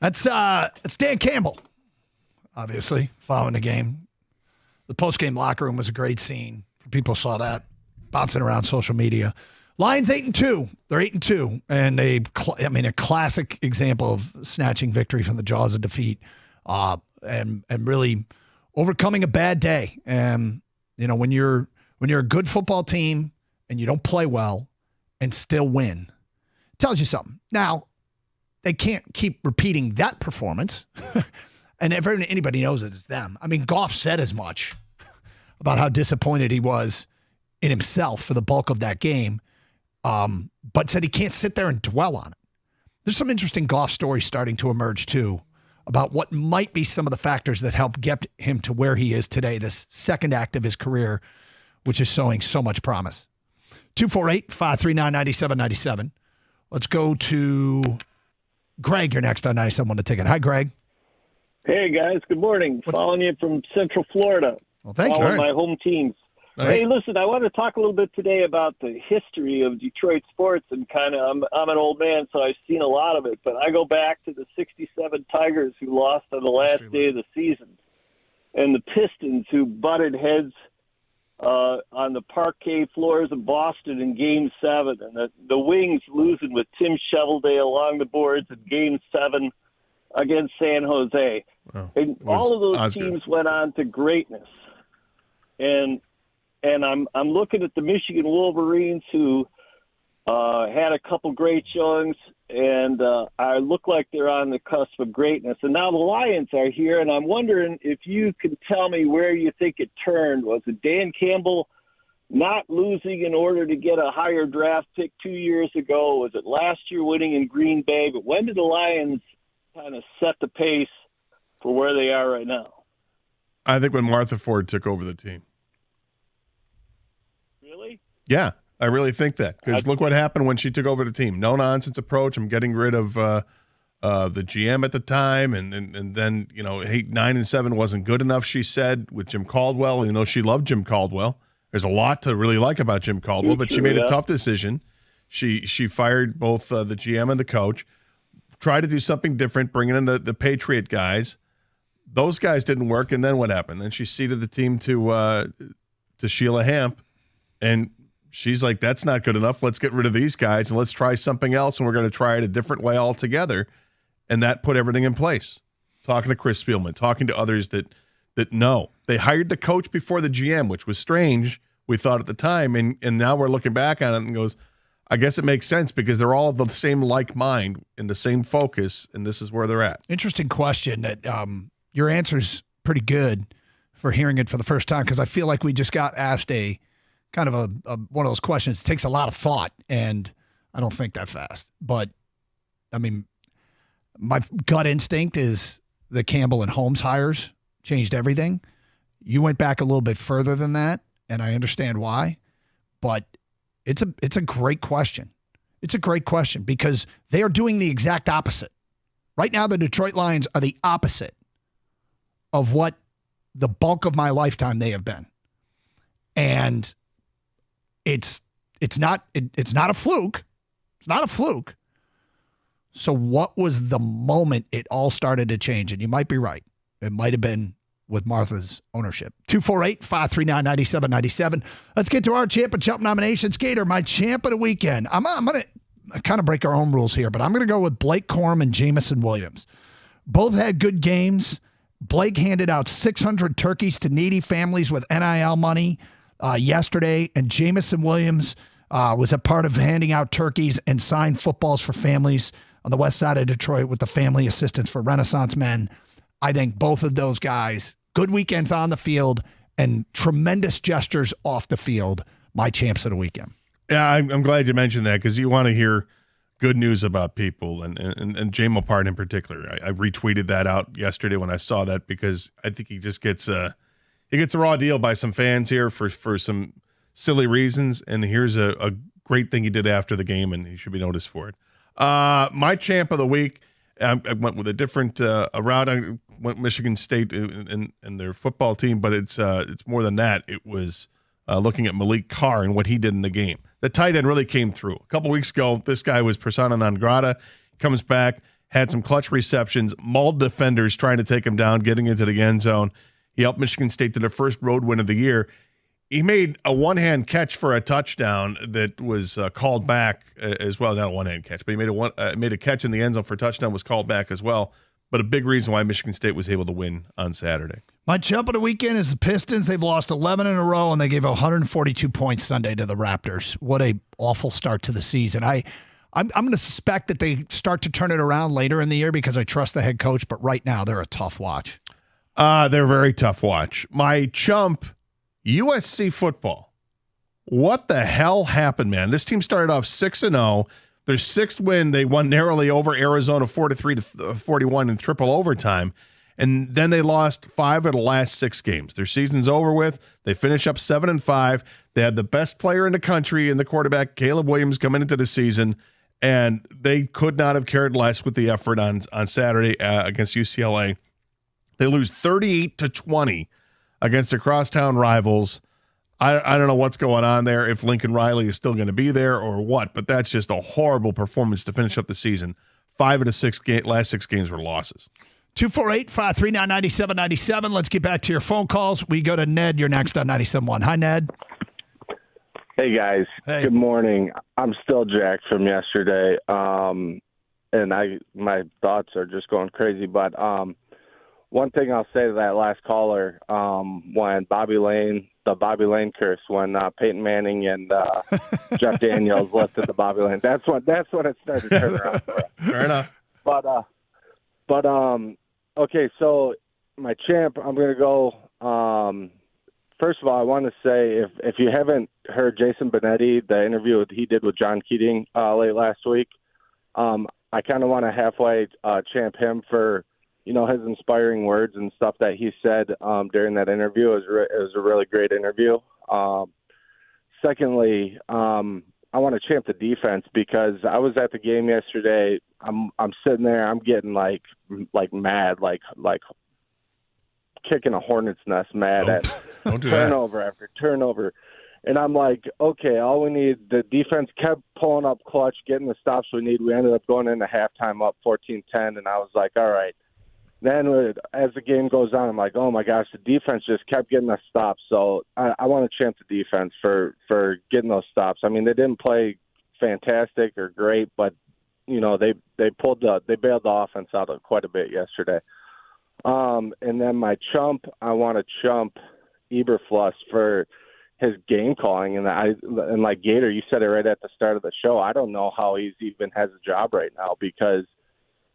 That's Dan Campbell, obviously, following the game. The post-game locker room was a great scene. People saw that bouncing around social media. Lions 8-2. They're 8-2, and a classic example of snatching victory from the jaws of defeat, and really overcoming a bad day. And when you're a good football team and you don't play well and still win, it tells you something. Now, they can't keep repeating that performance, and if anybody knows it, it's them. I mean, Goff said as much about how disappointed he was in himself for the bulk of that game, but said he can't sit there and dwell on it. There's some interesting Goff stories starting to emerge, too, about what might be some of the factors that helped get him to where he is today, this second act of his career, which is showing so much promise. 248-539-9797. Let's go to Greg. You're next on 97 The Ticket. Hi, Greg. Hey, guys. Good morning. Following you from Central Florida. Well, thank you. Following my home teams. Nice. Hey, listen, I want to talk a little bit today about the history of Detroit sports, and kind of, I'm an old man, so I've seen a lot of it, but I go back to the 67 Tigers who lost on the last day of the season, and the Pistons who butted heads on the parquet floors of Boston in Game 7, and the Wings losing with Tim Shovelday along the boards in Game 7 against San Jose. And all of those teams went on to greatness. And I'm looking at the Michigan Wolverines, who had a couple great showings, and I look like they're on the cusp of greatness. And now the Lions are here, and I'm wondering if you can tell me where you think it turned. Was it Dan Campbell not losing in order to get a higher draft pick 2 years ago? Was it last year winning in Green Bay? But when did the Lions kind of set the pace for where they are right now? I think when Martha Ford took over the team. Really? Yeah, I really think that, because look what happened when she took over the team. No nonsense approach. I'm getting rid of the GM at the time, and then 9 and 7 wasn't good enough. She said with Jim Caldwell, even though she loved Jim Caldwell. There's a lot to really like about Jim Caldwell, but she made a tough decision. She fired both the GM and the coach. Tried to do something different, bringing in the Patriot guys. Those guys didn't work, and then what happened? Then she ceded the team to Sheila Hamp, and she's like, that's not good enough. Let's get rid of these guys, and let's try something else, and we're going to try it a different way altogether. And that put everything in place. Talking to Chris Spielman, talking to others that know. They hired the coach before the GM, which was strange, we thought at the time, and now we're looking back on it and goes, I guess it makes sense because they're all of the same like mind and the same focus, and this is where they're at. Interesting question. That your answer's pretty good for hearing it for the first time, because I feel like we just got asked a kind of a one of those questions. It takes a lot of thought, and I don't think that fast. But, I mean, my gut instinct is the Campbell and Holmes hires changed everything. You went back a little bit further than that, and I understand why. But it's a great question. It's a great question because they are doing the exact opposite. Right now, the Detroit Lions are the opposite of what the bulk of my lifetime they have been. And it's not a fluke. It's not a fluke. So what was the moment it all started to change? And you might be right. It might have been with Martha's ownership. 248-539-9797. Let's get to our Champ and Chump nominations. Gator, my champ of the weekend. I'm going to kind of break our own rules here, but I'm going to go with Blake Corum and Jamison Williams. Both had good games. Blake handed out 600 turkeys to needy families with NIL money yesterday, and Jamison Williams was a part of handing out turkeys and signed footballs for families on the west side of Detroit with the Family Assistance for Renaissance Men. I think both of those guys, good weekends on the field and tremendous gestures off the field, my champs of the weekend. Yeah, I'm glad you mentioned that because you want to hear good news about people, and Jamo Part in particular. I retweeted that out yesterday when I saw that because I think he just gets a raw deal by some fans here for some silly reasons, and here's a great thing he did after the game, and he should be noticed for it. My champ of the week, I went with a different route. I went Michigan State and their football team, but it's more than that. It was looking at Malik Carr and what he did in the game. The tight end really came through. A couple weeks ago, this guy was persona non grata. Comes back, had some clutch receptions, mauled defenders trying to take him down, getting into the end zone. He helped Michigan State to their first road win of the year. He made a one-hand catch for a touchdown that was called back as well. Not a one-hand catch, but he made a catch in the end zone for a touchdown, was called back as well. But a big reason why Michigan State was able to win on Saturday. My chump of the weekend is the Pistons. They've lost 11 in a row, and they gave 142 points Sunday to the Raptors. What a awful start to the season. I'm going to suspect that they start to turn it around later in the year because I trust the head coach, but right now they're a tough watch. They're a very tough watch. My chump, USC football. What the hell happened, man? This team started off 6-0, Their sixth win, they won narrowly over Arizona 43-41 in triple overtime. And then they lost 5 of the last 6 games. Their season's over with. They finish up 7-5. They had the best player in the country in the quarterback, Caleb Williams, coming into the season, and they could not have cared less with the effort on Saturday against UCLA. They lose 38-20 against the crosstown rivals. I don't know what's going on there, if Lincoln Riley is still going to be there or what, but that's just a horrible performance to finish up the season. 5 of the last 6 games were losses. 248-539-9797. Let's get back to your phone calls. We go to Ned. You're next on 97.1. Hi, Ned. Hey, guys. Hey. Good morning. I'm still jacked from yesterday, and my thoughts are just going crazy. But one thing I'll say to that last caller, when the Bobby Lane curse, when Peyton Manning and Jeff Daniels lifted the Bobby Lane, that's when it started to turn around for us. Fair enough. But okay, so my champ, I'm going to go. First of all, I want to say if you haven't heard Jason Benetti, the interview he did with John Keating late last week, I kind of want to halfway champ him for, his inspiring words and stuff that he said during that interview. It was a really great interview. Secondly, I want to champ the defense because I was at the game yesterday. I'm sitting there. I'm getting like mad, like kicking a hornet's nest, mad at turnover after turnover. And I'm like, okay, all we need, the defense kept pulling up clutch, getting the stops we need. We ended up going into halftime up 14-10, and I was like, all right. Then as the game goes on, I'm like, oh, my gosh, the defense just kept getting us stops. So I want to champ the defense for getting those stops. I mean, they didn't play fantastic or great, but, they bailed the offense out quite a bit yesterday. And then my chump, I want to chump Eberflus for his game calling. And like Gator, you said it right at the start of the show. I don't know how he even has a job right now because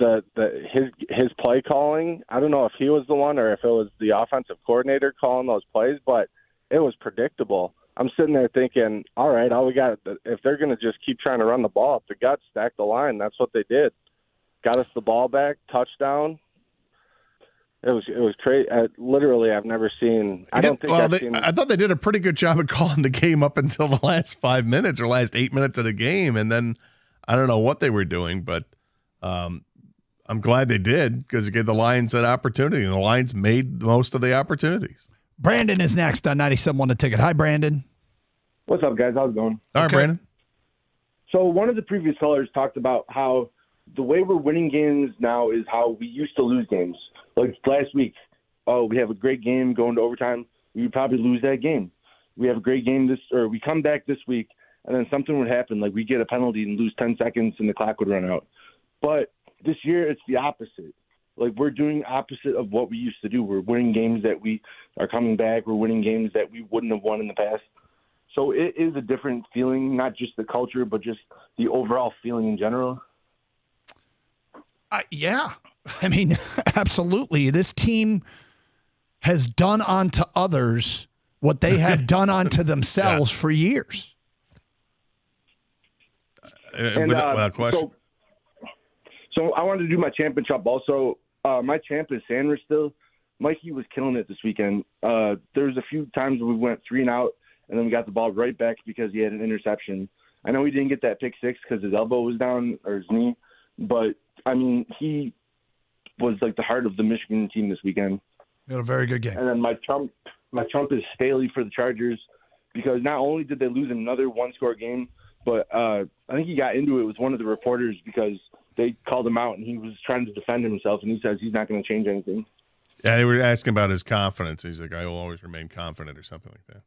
his play calling, I don't know if he was the one or if it was the offensive coordinator calling those plays, but it was predictable. I'm sitting there thinking, all right, all we got, if they're going to just keep trying to run the ball up the gut, stack the line, that's what they did. Got us the ball back, touchdown. It was crazy. Literally, I've never seen. I thought they did a pretty good job of calling the game up until the last 5 minutes or last 8 minutes of the game, and then I don't know what they were doing, but I'm glad they did because it gave the Lions that opportunity, and the Lions made most of the opportunities. Brandon is next on 97.1 The Ticket. Hi, Brandon. What's up, guys? How's it going? All right, Brandon. So one of the previous callers talked about how the way we're winning games now is how we used to lose games. Like last week, we have a great game going to overtime. We would probably lose that game. We have a great game we come back this week, and then something would happen, like we get a penalty and lose 10 seconds and the clock would run out. But this year, it's the opposite. Like, we're doing opposite of what we used to do. We're winning games that we are coming back. We're winning games that we wouldn't have won in the past. So it is a different feeling, not just the culture, but just the overall feeling in general. Yeah. I mean, absolutely. This team has done unto others what they have done unto themselves for years. Without question. So I wanted to do my champ and chop also. My champ is Sanders still. Mikey was killing it this weekend. There's a few times we went 3 and out, and then we got the ball right back because he had an interception. I know he didn't get that pick 6 because his elbow was down or his knee, but, I mean, he was like the heart of the Michigan team this weekend. He had a very good game. And then my trump is Staley for the Chargers because not only did they lose another one-score game, but I think he got into it with one of the reporters because they called him out and he was trying to defend himself, and he says he's not going to change anything. Yeah, they were asking about his confidence. He's like, I will always remain confident or something like that.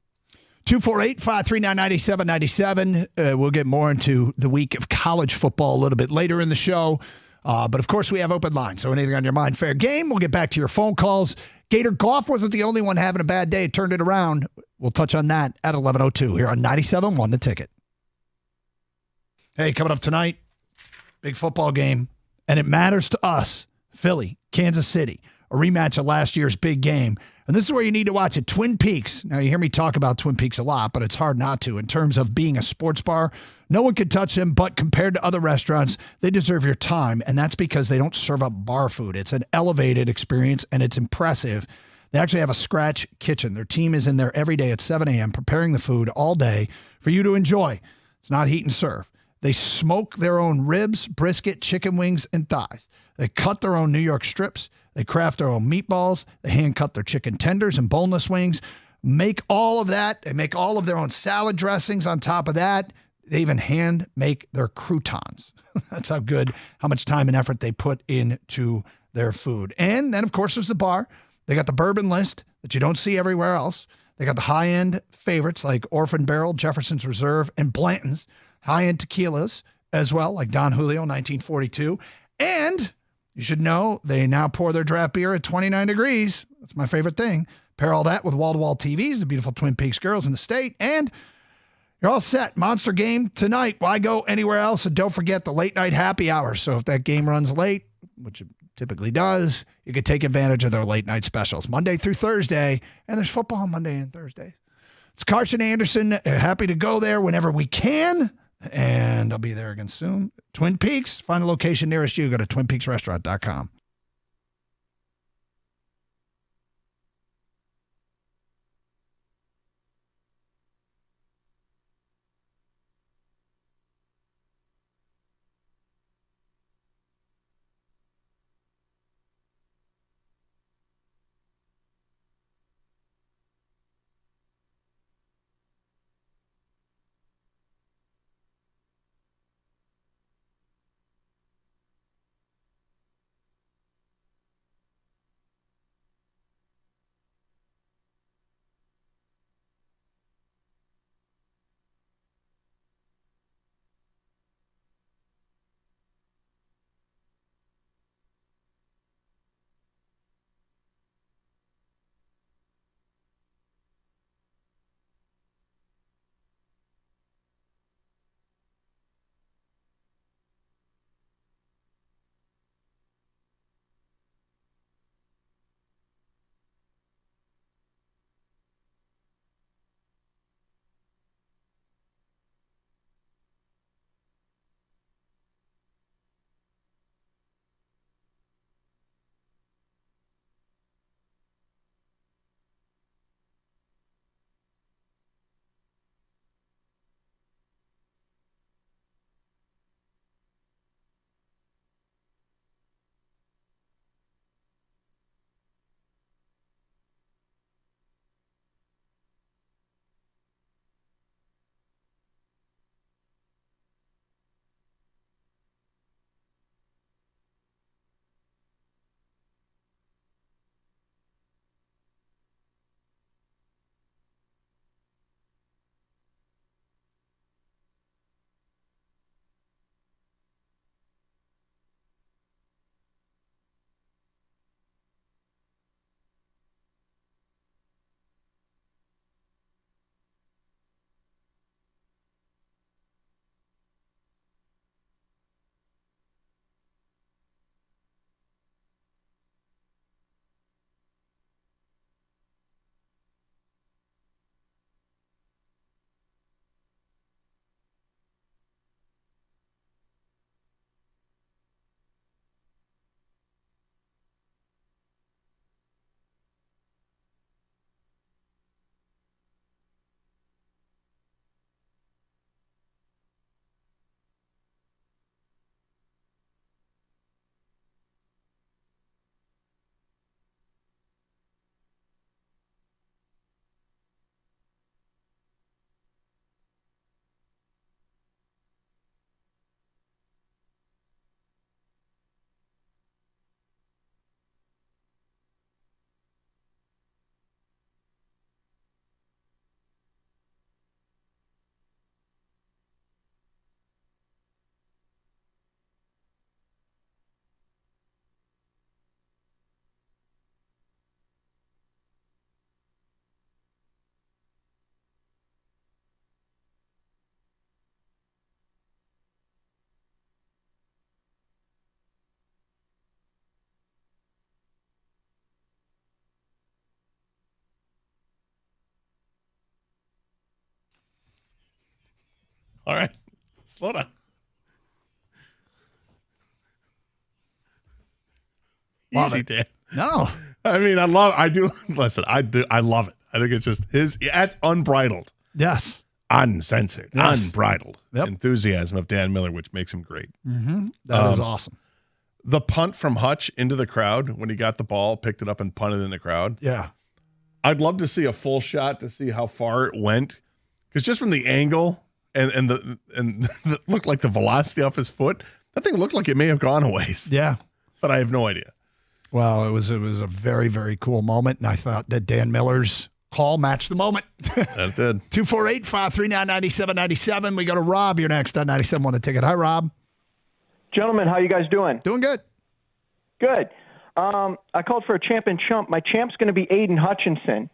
248-539-9797. We'll get more into the week of college football a little bit later in the show. But, of course, we have open lines, so anything on your mind, fair game. We'll get back to your phone calls. Gator Goff wasn't the only one having a bad day. It turned it around. We'll touch on that at 11:02 here on 97.1 The Ticket. Hey, coming up tonight, big football game, and it matters to us. Philly, Kansas City, a rematch of last year's big game. And this is where you need to watch it. Twin Peaks. Now, you hear me talk about Twin Peaks a lot, but it's hard not to. In terms of being a sports bar, no one can touch them, but compared to other restaurants, they deserve your time. And that's because they don't serve up bar food. It's an elevated experience, and it's impressive. They actually have a scratch kitchen. Their team is in there every day at 7 a.m. preparing the food all day for you to enjoy. It's not heat and serve. They smoke their own ribs, brisket, chicken wings, and thighs. They cut their own New York strips. They craft their own meatballs. They hand cut their chicken tenders and boneless wings. Make all of that. They make all of their own salad dressings on top of that. They even hand make their croutons. That's how much time and effort they put into their food. And then, of course, there's the bar. They got the bourbon list that you don't see everywhere else. They got the high-end favorites like Orphan Barrel, Jefferson's Reserve, and Blanton's. High-end tequilas as well, like Don Julio, 1942. And you should know they now pour their draft beer at 29 degrees. That's my favorite thing. Pair all that with wall-to-wall TVs, the beautiful Twin Peaks girls in the state, and you're all set. Monster game tonight. Why go anywhere else? And don't forget the late-night happy hour. So if that game runs late, which it typically does, you could take advantage of their late-night specials, Monday through Thursday, and there's football Monday and Thursdays. It's Carson Anderson. Happy to go there whenever we can. And I'll be there again soon. Twin Peaks, find a location nearest you. Go to twinpeaksrestaurant.com. All right. Slow down. Love Easy, it. Dan. No. I mean, I love it. I think it's just that's unbridled. Yes. Uncensored. Yes. Unbridled. Yep. Enthusiasm of Dan Miller, which makes him great. Mm-hmm. That is awesome. The punt from Hutch into the crowd when he got the ball, picked it up and punted in the crowd. Yeah. I'd love to see a full shot to see how far it went. Because just from the angle and the looked like the velocity off his foot, that thing looked like it may have gone a ways. Yeah. But I have no idea. Well, it was a very, very cool moment, and I thought that Dan Miller's call matched the moment. That did. 248-539-9797. We go to Rob. You're next on 97.1 The Ticket. Hi, Rob. Gentlemen, how you guys doing? Doing good. Good. I called for a champ and chump. My champ's going to be Aiden Hutchinson.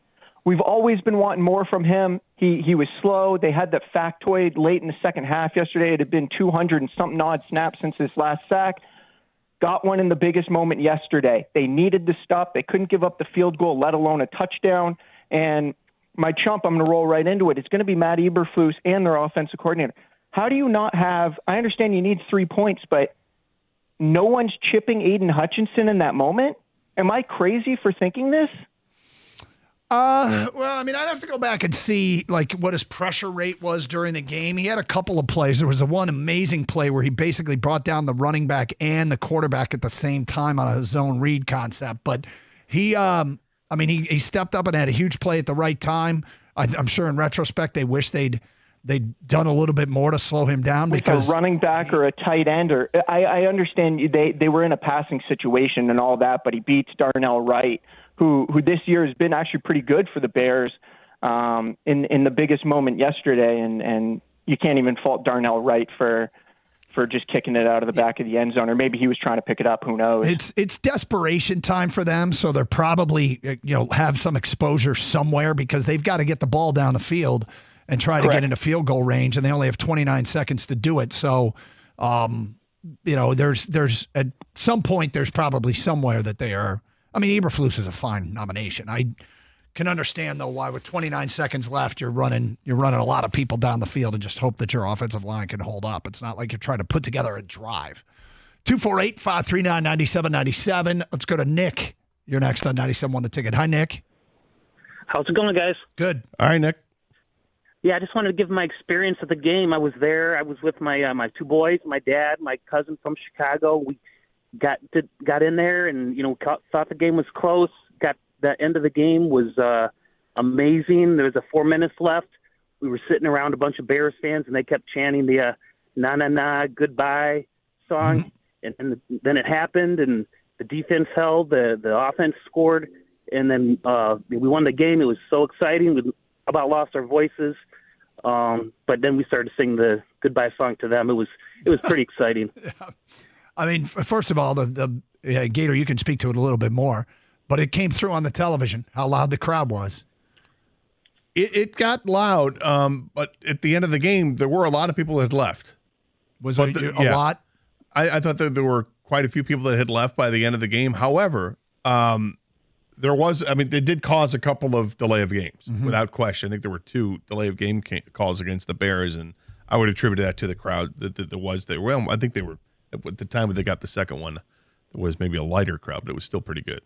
We've always been wanting more from him. He was slow. They had that factoid late in the second half yesterday. It had been 200 and something odd snaps since his last sack. Got one in the biggest moment yesterday. They needed the stop. They couldn't give up the field goal, let alone a touchdown. And my chump, I'm going to roll right into it. It's going to be Matt Eberflus and their offensive coordinator. How do you not have – I understand you need 3 points, but no one's chipping Aiden Hutchinson in that moment? Am I crazy for thinking this? Well, I mean, I'd have to go back and see like what his pressure rate was during the game. He had a couple of plays. There was one amazing play where he basically brought down the running back and the quarterback at the same time on a zone read concept. But he stepped up and had a huge play at the right time. I'm sure in retrospect they wish they'd done a little bit more to slow him down because a running back or a tight end, or I understand they were in a passing situation and all that, but he beats Darnell Wright, who this year has been actually pretty good for the Bears in the biggest moment yesterday, and you can't even fault Darnell Wright for just kicking it out of the back of the end zone, or maybe he was trying to pick it up. Who knows? It's desperation time for them, so they're probably have some exposure somewhere because they've got to get the ball down the field and try to get into field goal range, and they only have 29 seconds to do it. So, there's at some point there's probably somewhere that they are. I mean, Eberflus is a fine nomination. I can understand though why with 29 seconds left you're running a lot of people down the field and just hope that your offensive line can hold up. It's not like you're trying to put together a drive. 248-539-9797. Let's go to Nick. You're next on 97.1 The Ticket. Hi, Nick. How's it going, guys? Good. All right, Nick. Yeah, I just wanted to give my experience at the game. I was there. I was with my my two boys, my dad, my cousin from Chicago. We got in there and thought the game was close. The end of the game was amazing. There was 4 minutes left. We were sitting around a bunch of Bears fans, and they kept chanting the "Na na na goodbye" song. Mm-hmm. And then it happened, and the defense held. The offense scored, and then we won the game. It was so exciting. We about lost our voices, but then we started to sing the goodbye song to them. It was pretty exciting. Yeah. I mean, first of all, the Gator, you can speak to it a little bit more, but it came through on the television how loud the crowd was. It got loud, but at the end of the game, there were a lot of people that had left. Was it a lot? I thought that there were quite a few people that had left by the end of the game. However, there was, they did cause a couple of delay of games, without question. I think there were 2 delay of game calls against the Bears, and I would attribute that to the crowd that was there. Well, I think they were, at the time when they got the second one, it was maybe a lighter crowd, but it was still pretty good.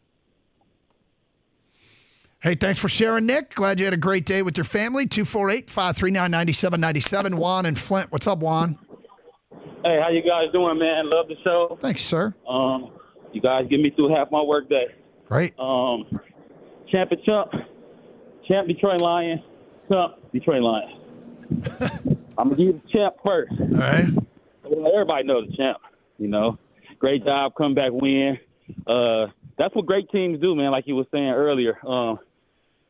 Hey, thanks for sharing, Nick. Glad you had a great day with your family. 248-539-9797. Juan and Flint. What's up, Juan? Hey, how you guys doing, man? Love the show. Thanks, sir. You guys get me through half my work day. Great. Champ and chump. Champ Detroit Lions. Chump Detroit Lions. I'm going to give you the champ first. All right. Everybody knows the champ, Great job, comeback win. That's what great teams do, man, like you were saying earlier.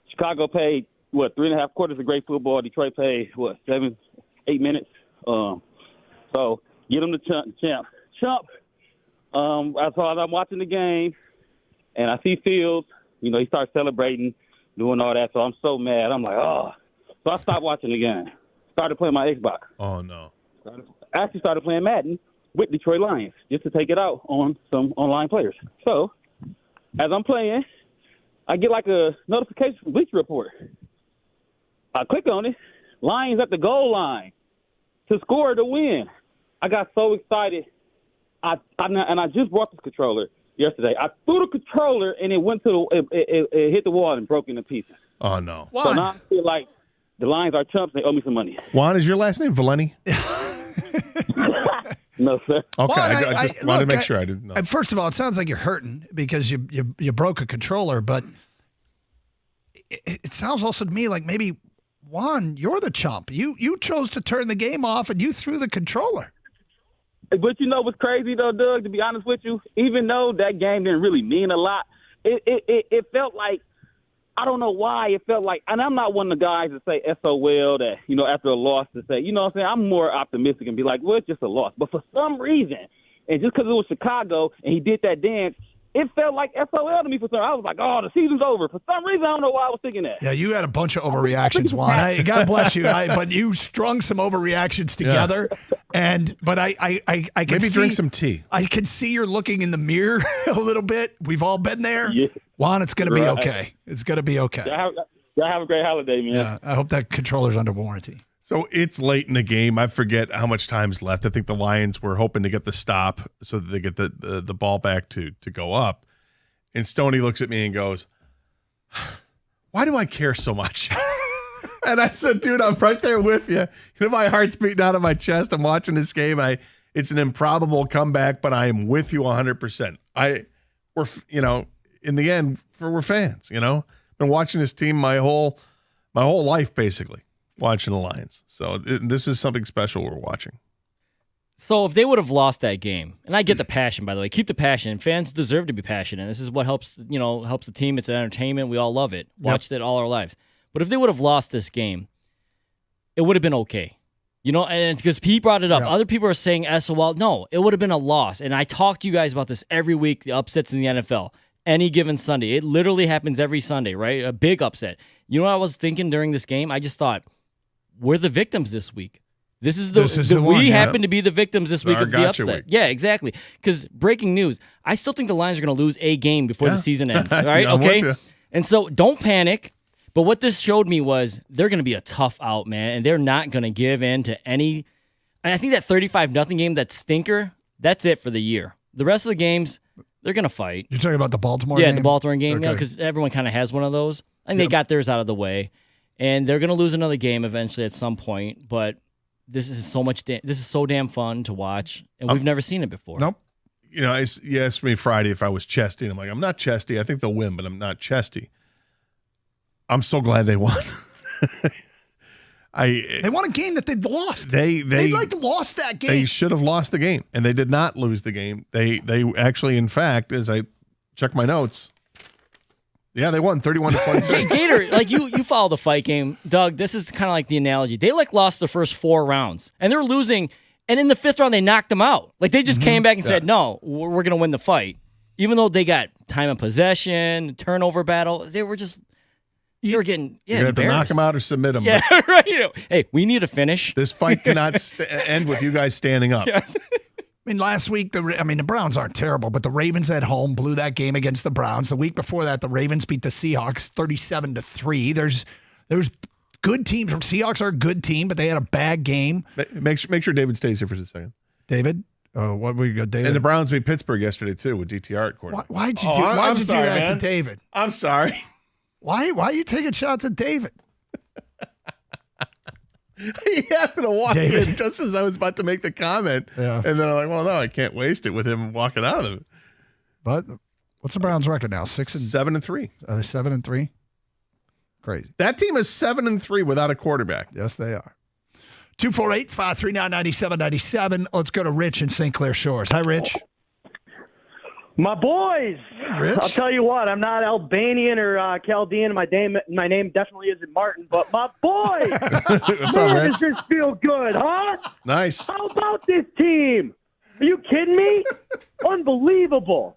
Chicago played, 3.5 quarters of great football. Detroit played, 7-8 minutes. So get them the champ. Chump, I'm watching the game, and I see Fields. He starts celebrating, doing all that. So I'm so mad. I'm like, oh. So I stopped watching the game. Started playing my Xbox. Oh, no. I actually started playing Madden with Detroit Lions just to take it out on some online players. So as I'm playing, I get like a notification from Bleacher Report. I click on it. Lions at the goal line. to score to win. I got so excited. I just brought this controller yesterday. I threw the controller and it went to it hit the wall and broke into pieces. Oh no! So now I feel like the Lions are chumps. They owe me some money. Juan, is your last name Valeni? No, sir. Okay, Well, I just wanted to make sure I didn't know. First of all, it sounds like you're hurting because you broke a controller, but it sounds also to me like maybe, Juan, you're the chump. You chose to turn the game off and you threw the controller. But you know what's crazy though, Doug? To be honest with you, even though that game didn't really mean a lot, it felt like, I don't know why it felt like, and I'm not one of the guys that say SOL that, after a loss to say, you know what I'm saying? I'm more optimistic and be like, well, it's just a loss. But for some reason, and just because it was Chicago and he did that dance, it felt like SOL to me for some reason. I was like, oh, the season's over. For some reason, I don't know why I was thinking that. Yeah, you had a bunch of overreactions, Juan. God bless you. But you strung some overreactions together. But I can Maybe drink some tea. I can see you're looking in the mirror a little bit. We've all been there. Yeah. Juan, it's going to be okay. It's going to be okay. Y'all have a great holiday, man. Yeah, I hope that controller's under warranty. So it's late in the game. I forget how much time's left. I think the Lions were hoping to get the stop so that they get the ball back to go up. And Stoney looks at me and goes, why do I care so much? And I said, dude, I'm right there with you. My heart's beating out of my chest. I'm watching this game. It's an improbable comeback, but I am with you 100%. In the end, we're fans, Been watching this team my whole life, basically. Watching the Lions. So this is something special we're watching. So if they would have lost that game, and I get the passion, by the way, keep the passion. Fans deserve to be passionate. This is what helps the team. It's entertainment. We all love it. Watched it all our lives. But if they would have lost this game, it would have been okay. And because he brought it up, other people are saying SOL. No, it would have been a loss. And I talk to you guys about this every week, the upsets in the NFL. Any given Sunday. It literally happens every Sunday, right? A big upset. You know what I was thinking during this game? I just thought, we're the victims this week. We happen to be the victims this week of the upset. Week. Yeah, exactly. Because breaking news, I still think the Lions are going to lose a game before the season ends. Right? Okay. And so don't panic. But what this showed me was they're going to be a tough out, man, and they're not going to give in to any. And I think that 35-0 game, that stinker, that's it for the year. The rest of the games, they're going to fight. You're talking about the Baltimore game? Yeah, the Baltimore game, because everyone kind of has one of those. And they got theirs out of the way. And they're going to lose another game eventually at some point, but this is so damn fun to watch, and we've never seen it before. Nope. You asked me Friday if I was chesty, and I'm like, I'm not chesty. I think they'll win, but I'm not chesty. I'm so glad they won. They won a game that they'd lost. They lost that game. They should have lost the game, and they did not lose the game. They actually, in fact, as I check my notes. Yeah, they won 31-26. Hey, Gator, you follow the fight game. Doug, this is kind of like the analogy. They lost the first 4 rounds, and they're losing, and in the 5th round, they knocked them out. They just came back and said, no, we're going to win the fight. Even though they got time of possession, turnover battle, they were getting You're going to have to knock them out or submit them. Yeah, right. Hey, we need a finish. This fight cannot end with you guys standing up. Yes. Last week, the Browns aren't terrible, but the Ravens at home blew that game against the Browns. The week before that, the Ravens beat the Seahawks 37-3. There's good teams. Seahawks are a good team, but they had a bad game. Make sure David stays here for a second. David? What we got, David? And the Browns beat Pittsburgh yesterday, too, with DTR at quarterback. Why'd you do that to David? I'm sorry. Why are you taking shots at David? He happened to walk in just as I was about to make the comment. Yeah. And then I'm like, well, no, I can't waste it with him walking out of it. But what's the Browns' record now? 7-3. Are they 7-3? Crazy. That team is 7-3 without a quarterback. Yes, they are. 248-539-9797. Let's go to Rich in St. Clair Shores. Hi, Rich. My boys. Rich? I'll tell you what, I'm not Albanian or Chaldean. My name definitely isn't Martin, but my boy. What's up, Rich? Does this feel good, huh? Nice. How about this team? Are you kidding me? Unbelievable.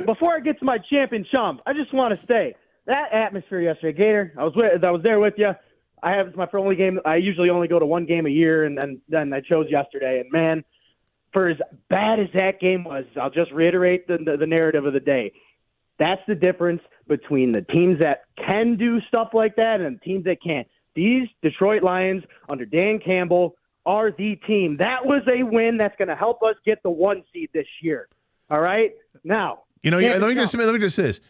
Before I get to my champion chump, I just want to say that atmosphere yesterday, Gator. I was there with you. It's my only game. I usually only go to one game a year, and then I chose yesterday. And man, for as bad as that game was, I'll just reiterate the narrative of the day. That's the difference between the teams that can do stuff like that and the teams that can't. These Detroit Lions under Dan Campble are the team. That was a win that's going to help us get the 1 seed this year. All right? Now, let me just say this.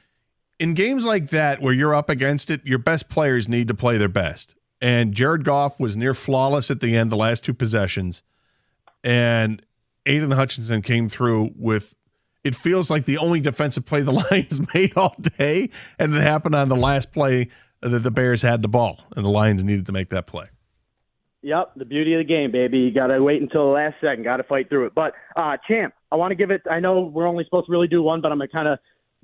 In games like that where you're up against it, your best players need to play their best. And Jared Goff was near flawless at the end, the last 2 possessions. And Aiden Hutchinson came through with, it feels like the only defensive play the Lions made all day, and it happened on the last play that the Bears had the ball, and the Lions needed to make that play. Yep, the beauty of the game, baby. You got to wait until the last second. Got to fight through it. But, Champ, I want to give it – I know we're only supposed to really do one, but I'm going to kind of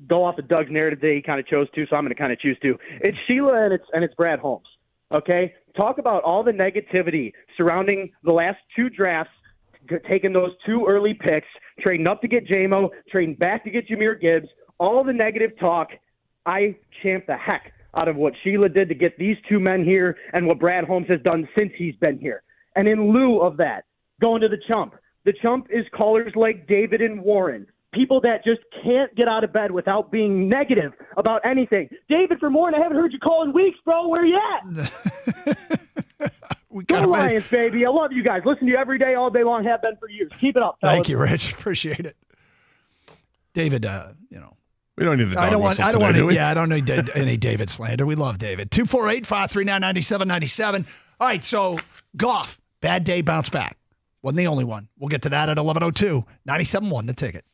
go off of Doug's narrative that he kind of chose to, so I'm going to kind of choose to. It's Sheila and it's Brad Holmes, okay? Talk about all the negativity surrounding the last 2 drafts, taking those 2 early picks, trading up to get J-Mo, trading back to get Jahmyr Gibbs, all the negative talk. I champ the heck out of what Sheila did to get these 2 men here and what Brad Holmes has done since he's been here. And in lieu of that, going to the chump. The chump is callers like David and Warren, people that just can't get out of bed without being negative about anything. David from Warren, I haven't heard you call in weeks, bro. Where you at? Go Lions, baby. I love you guys. Listen to you every day, all day long. Have been for years. Keep it up, fellas. Thank you, Rich. Appreciate it. David, we don't need the dog I don't want do we? Yeah, I don't need any David slander. We love David. 248-539-9797. All right, so Goff, bad day, bounce back. Wasn't the only one. We'll get to that at 11:02. 97.1, the ticket.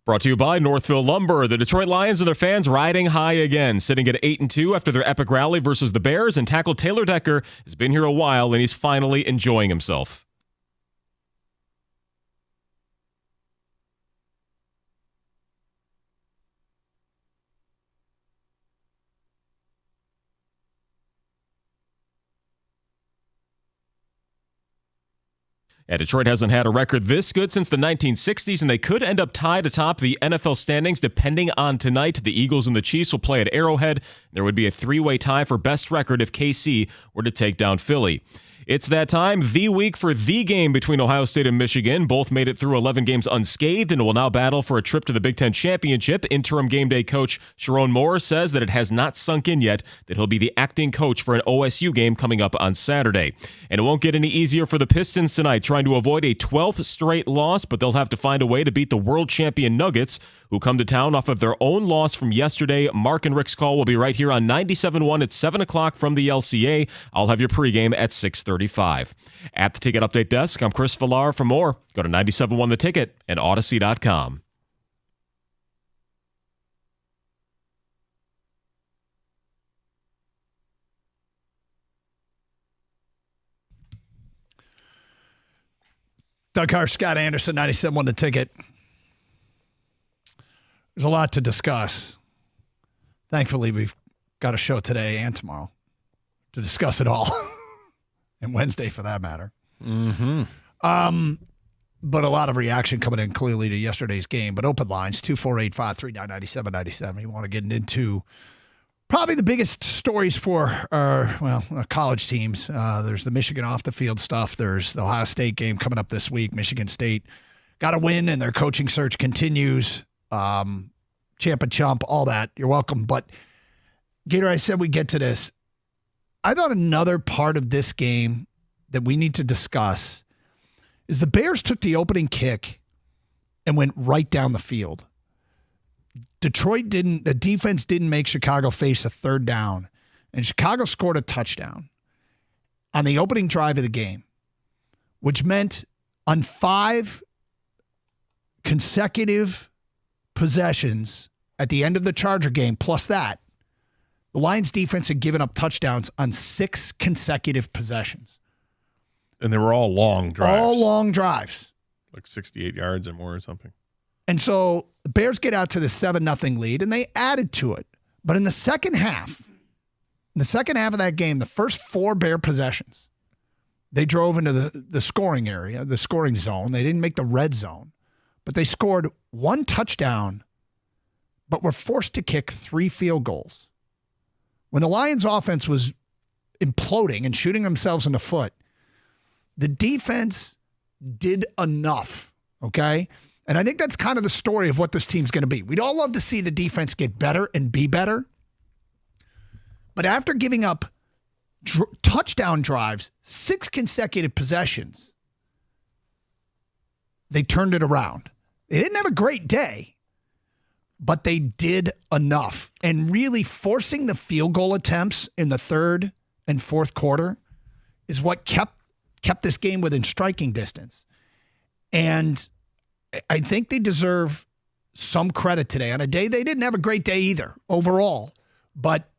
Brought to you by Northville Lumber. The Detroit Lions and their fans riding high again, sitting at 8-2 after their epic rally versus the Bears, and tackle Taylor Decker has been here a while, and he's finally enjoying himself. And Detroit hasn't had a record this good since the 1960s, and they could end up tied atop the NFL standings depending on tonight. The Eagles and the Chiefs will play at Arrowhead. There would be a three-way tie for best record if KC were to take down Philly. It's that time, the week for the game between Ohio State and Michigan. Both made it through 11 games unscathed and will now battle for a trip to the Big Ten Championship. Interim game day coach Sharon Moore says that it has not sunk in yet that he'll be the acting coach for an OSU game coming up on Saturday. And it won't get any easier for the Pistons tonight, trying to avoid a 12th straight loss, but they'll have to find a way to beat the world champion Nuggets, who come to town off of their own loss from yesterday. Mark and Rick's call will be right here on 97.1 at 7 o'clock from the LCA. I'll have your pregame at 6:35. At the Ticket Update Desk, I'm Chris Villar. For more, go to 97.1 The Ticket and Odyssey.com. Doug Hart, Scott Anderson, 97.1 The Ticket. There's a lot to discuss. Thankfully, we've got a show today and tomorrow to discuss it all. And Wednesday, for that matter. Mm-hmm. But a lot of reaction coming in clearly to yesterday's game. But open lines, 248-539-9797. You want to get into probably the biggest stories for college teams. There's the Michigan off-the-field stuff. There's the Ohio State game coming up this week. Michigan State got a win, and their coaching search continues. Champ and chump, all that. You're welcome. But, Gator, I said we get to this. I thought another part of this game that we need to discuss is the Bears took the opening kick and went right down the field. The defense didn't make Chicago face a third down, and Chicago scored a touchdown on the opening drive of the game, which meant on 5 consecutive possessions at the end of the Charger game, plus that, the Lions defense had given up touchdowns on 6 consecutive possessions. And they were all long drives. All long drives. Like 68 yards or more or something. And so the Bears get out to the 7-0 lead, and they added to it. But in the second half of that game, the first 4 Bear possessions, they drove into the scoring area, the scoring zone. They didn't make the red zone. But they scored 1 touchdown, but were forced to kick 3 field goals. When the Lions offense was imploding and shooting themselves in the foot, the defense did enough, okay? And I think that's kind of the story of what this team's going to be. We'd all love to see the defense get better and be better. But after giving up touchdown drives, 6 consecutive possessions, they turned it around. They didn't have a great day, but they did enough. And really forcing the field goal attempts in the third and fourth quarter is what kept this game within striking distance. And I think they deserve some credit today on a day they didn't have a great day either overall, but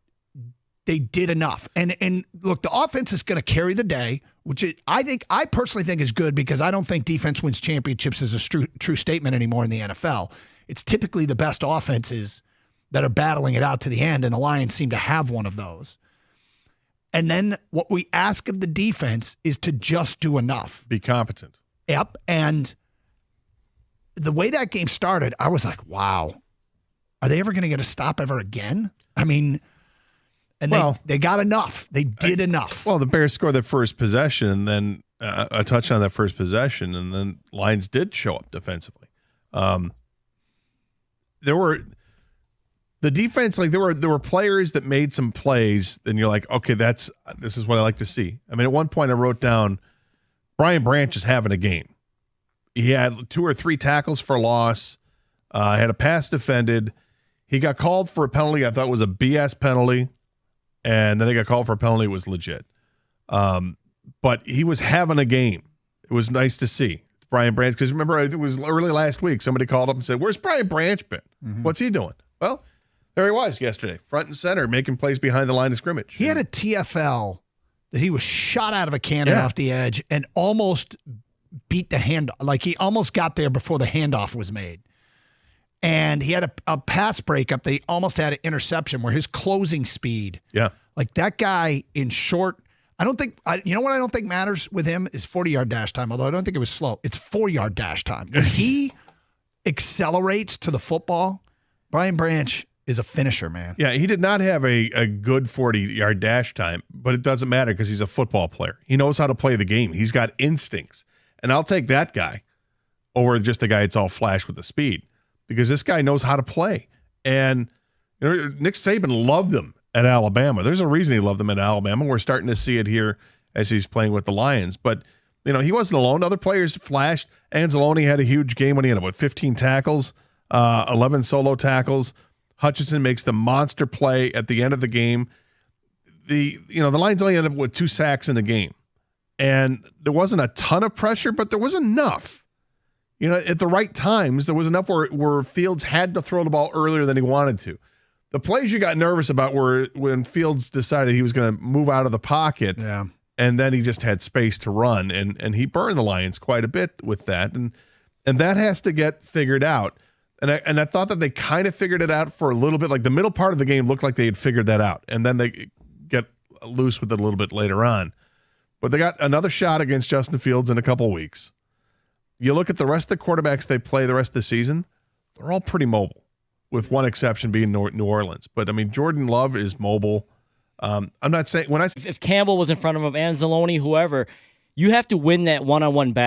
they did enough. And look, the offense is going to carry the day, which I personally think is good, because I don't think defense wins championships is a true statement anymore in the NFL. It's typically the best offenses that are battling it out to the end, and the Lions seem to have one of those. And then what we ask of the defense is to just do enough. Be competent. Yep. And the way that game started, I was like, wow, are they ever going to get a stop ever again? I mean, and they got enough. They did enough. Well, the Bears scored their first possession, and then a touchdown on that first possession, and then Lions did show up defensively. There were players that made some plays, and you're like, okay, this is what I like to see. I mean, at one point I wrote down Brian Branch is having a game. He had 2 or 3 tackles for loss, had a pass defended. He got called for a penalty I thought was a BS penalty, and then he got called for a penalty that was legit. But he was having a game. It was nice to see. Brian Branch, because remember, it was early last week, somebody called up and said, where's Brian Branch been? What's he doing? Well, there he was yesterday, front and center, making plays behind the line of scrimmage. He had a TFL that he was shot out of a cannon off the edge and almost beat the hand. Like he almost got there before the handoff was made. And he had a pass breakup that he almost had an interception where his closing speed. Yeah. Like that guy in short. You know what I don't think matters with him is 40-yard dash time, although I don't think it was slow. It's 4-yard dash time. When he accelerates to the football, Brian Branch is a finisher, man. Yeah, he did not have a good 40-yard dash time, but it doesn't matter because he's a football player. He knows how to play the game. He's got instincts. And I'll take that guy over just the guy that's all flash with the speed because this guy knows how to play. And Nick Saban loved him at Alabama. There's a reason he loved them at Alabama. We're starting to see it here as he's playing with the Lions. But, he wasn't alone. Other players flashed. Anzalone had a huge game when he had, 15 tackles, 11 solo tackles. Hutchinson makes the monster play at the end of the game. The Lions only ended up with 2 sacks in the game. And there wasn't a ton of pressure, but there was enough. At the right times, there was enough where Fields had to throw the ball earlier than he wanted to. The plays you got nervous about were when Fields decided he was going to move out of the pocket, and then he just had space to run, and he burned the Lions quite a bit with that, and that has to get figured out. And I thought that they kind of figured it out for a little bit. Like the middle part of the game looked like they had figured that out, and then they get loose with it a little bit later on. But they got another shot against Justin Fields in a couple weeks. You look at the rest of the quarterbacks they play the rest of the season, they're all pretty mobile, with one exception being New Orleans. But, Jordan Love is mobile. I'm not saying – if Campbell was in front of him, Anzalone, whoever, you have to win that one-on-one battle.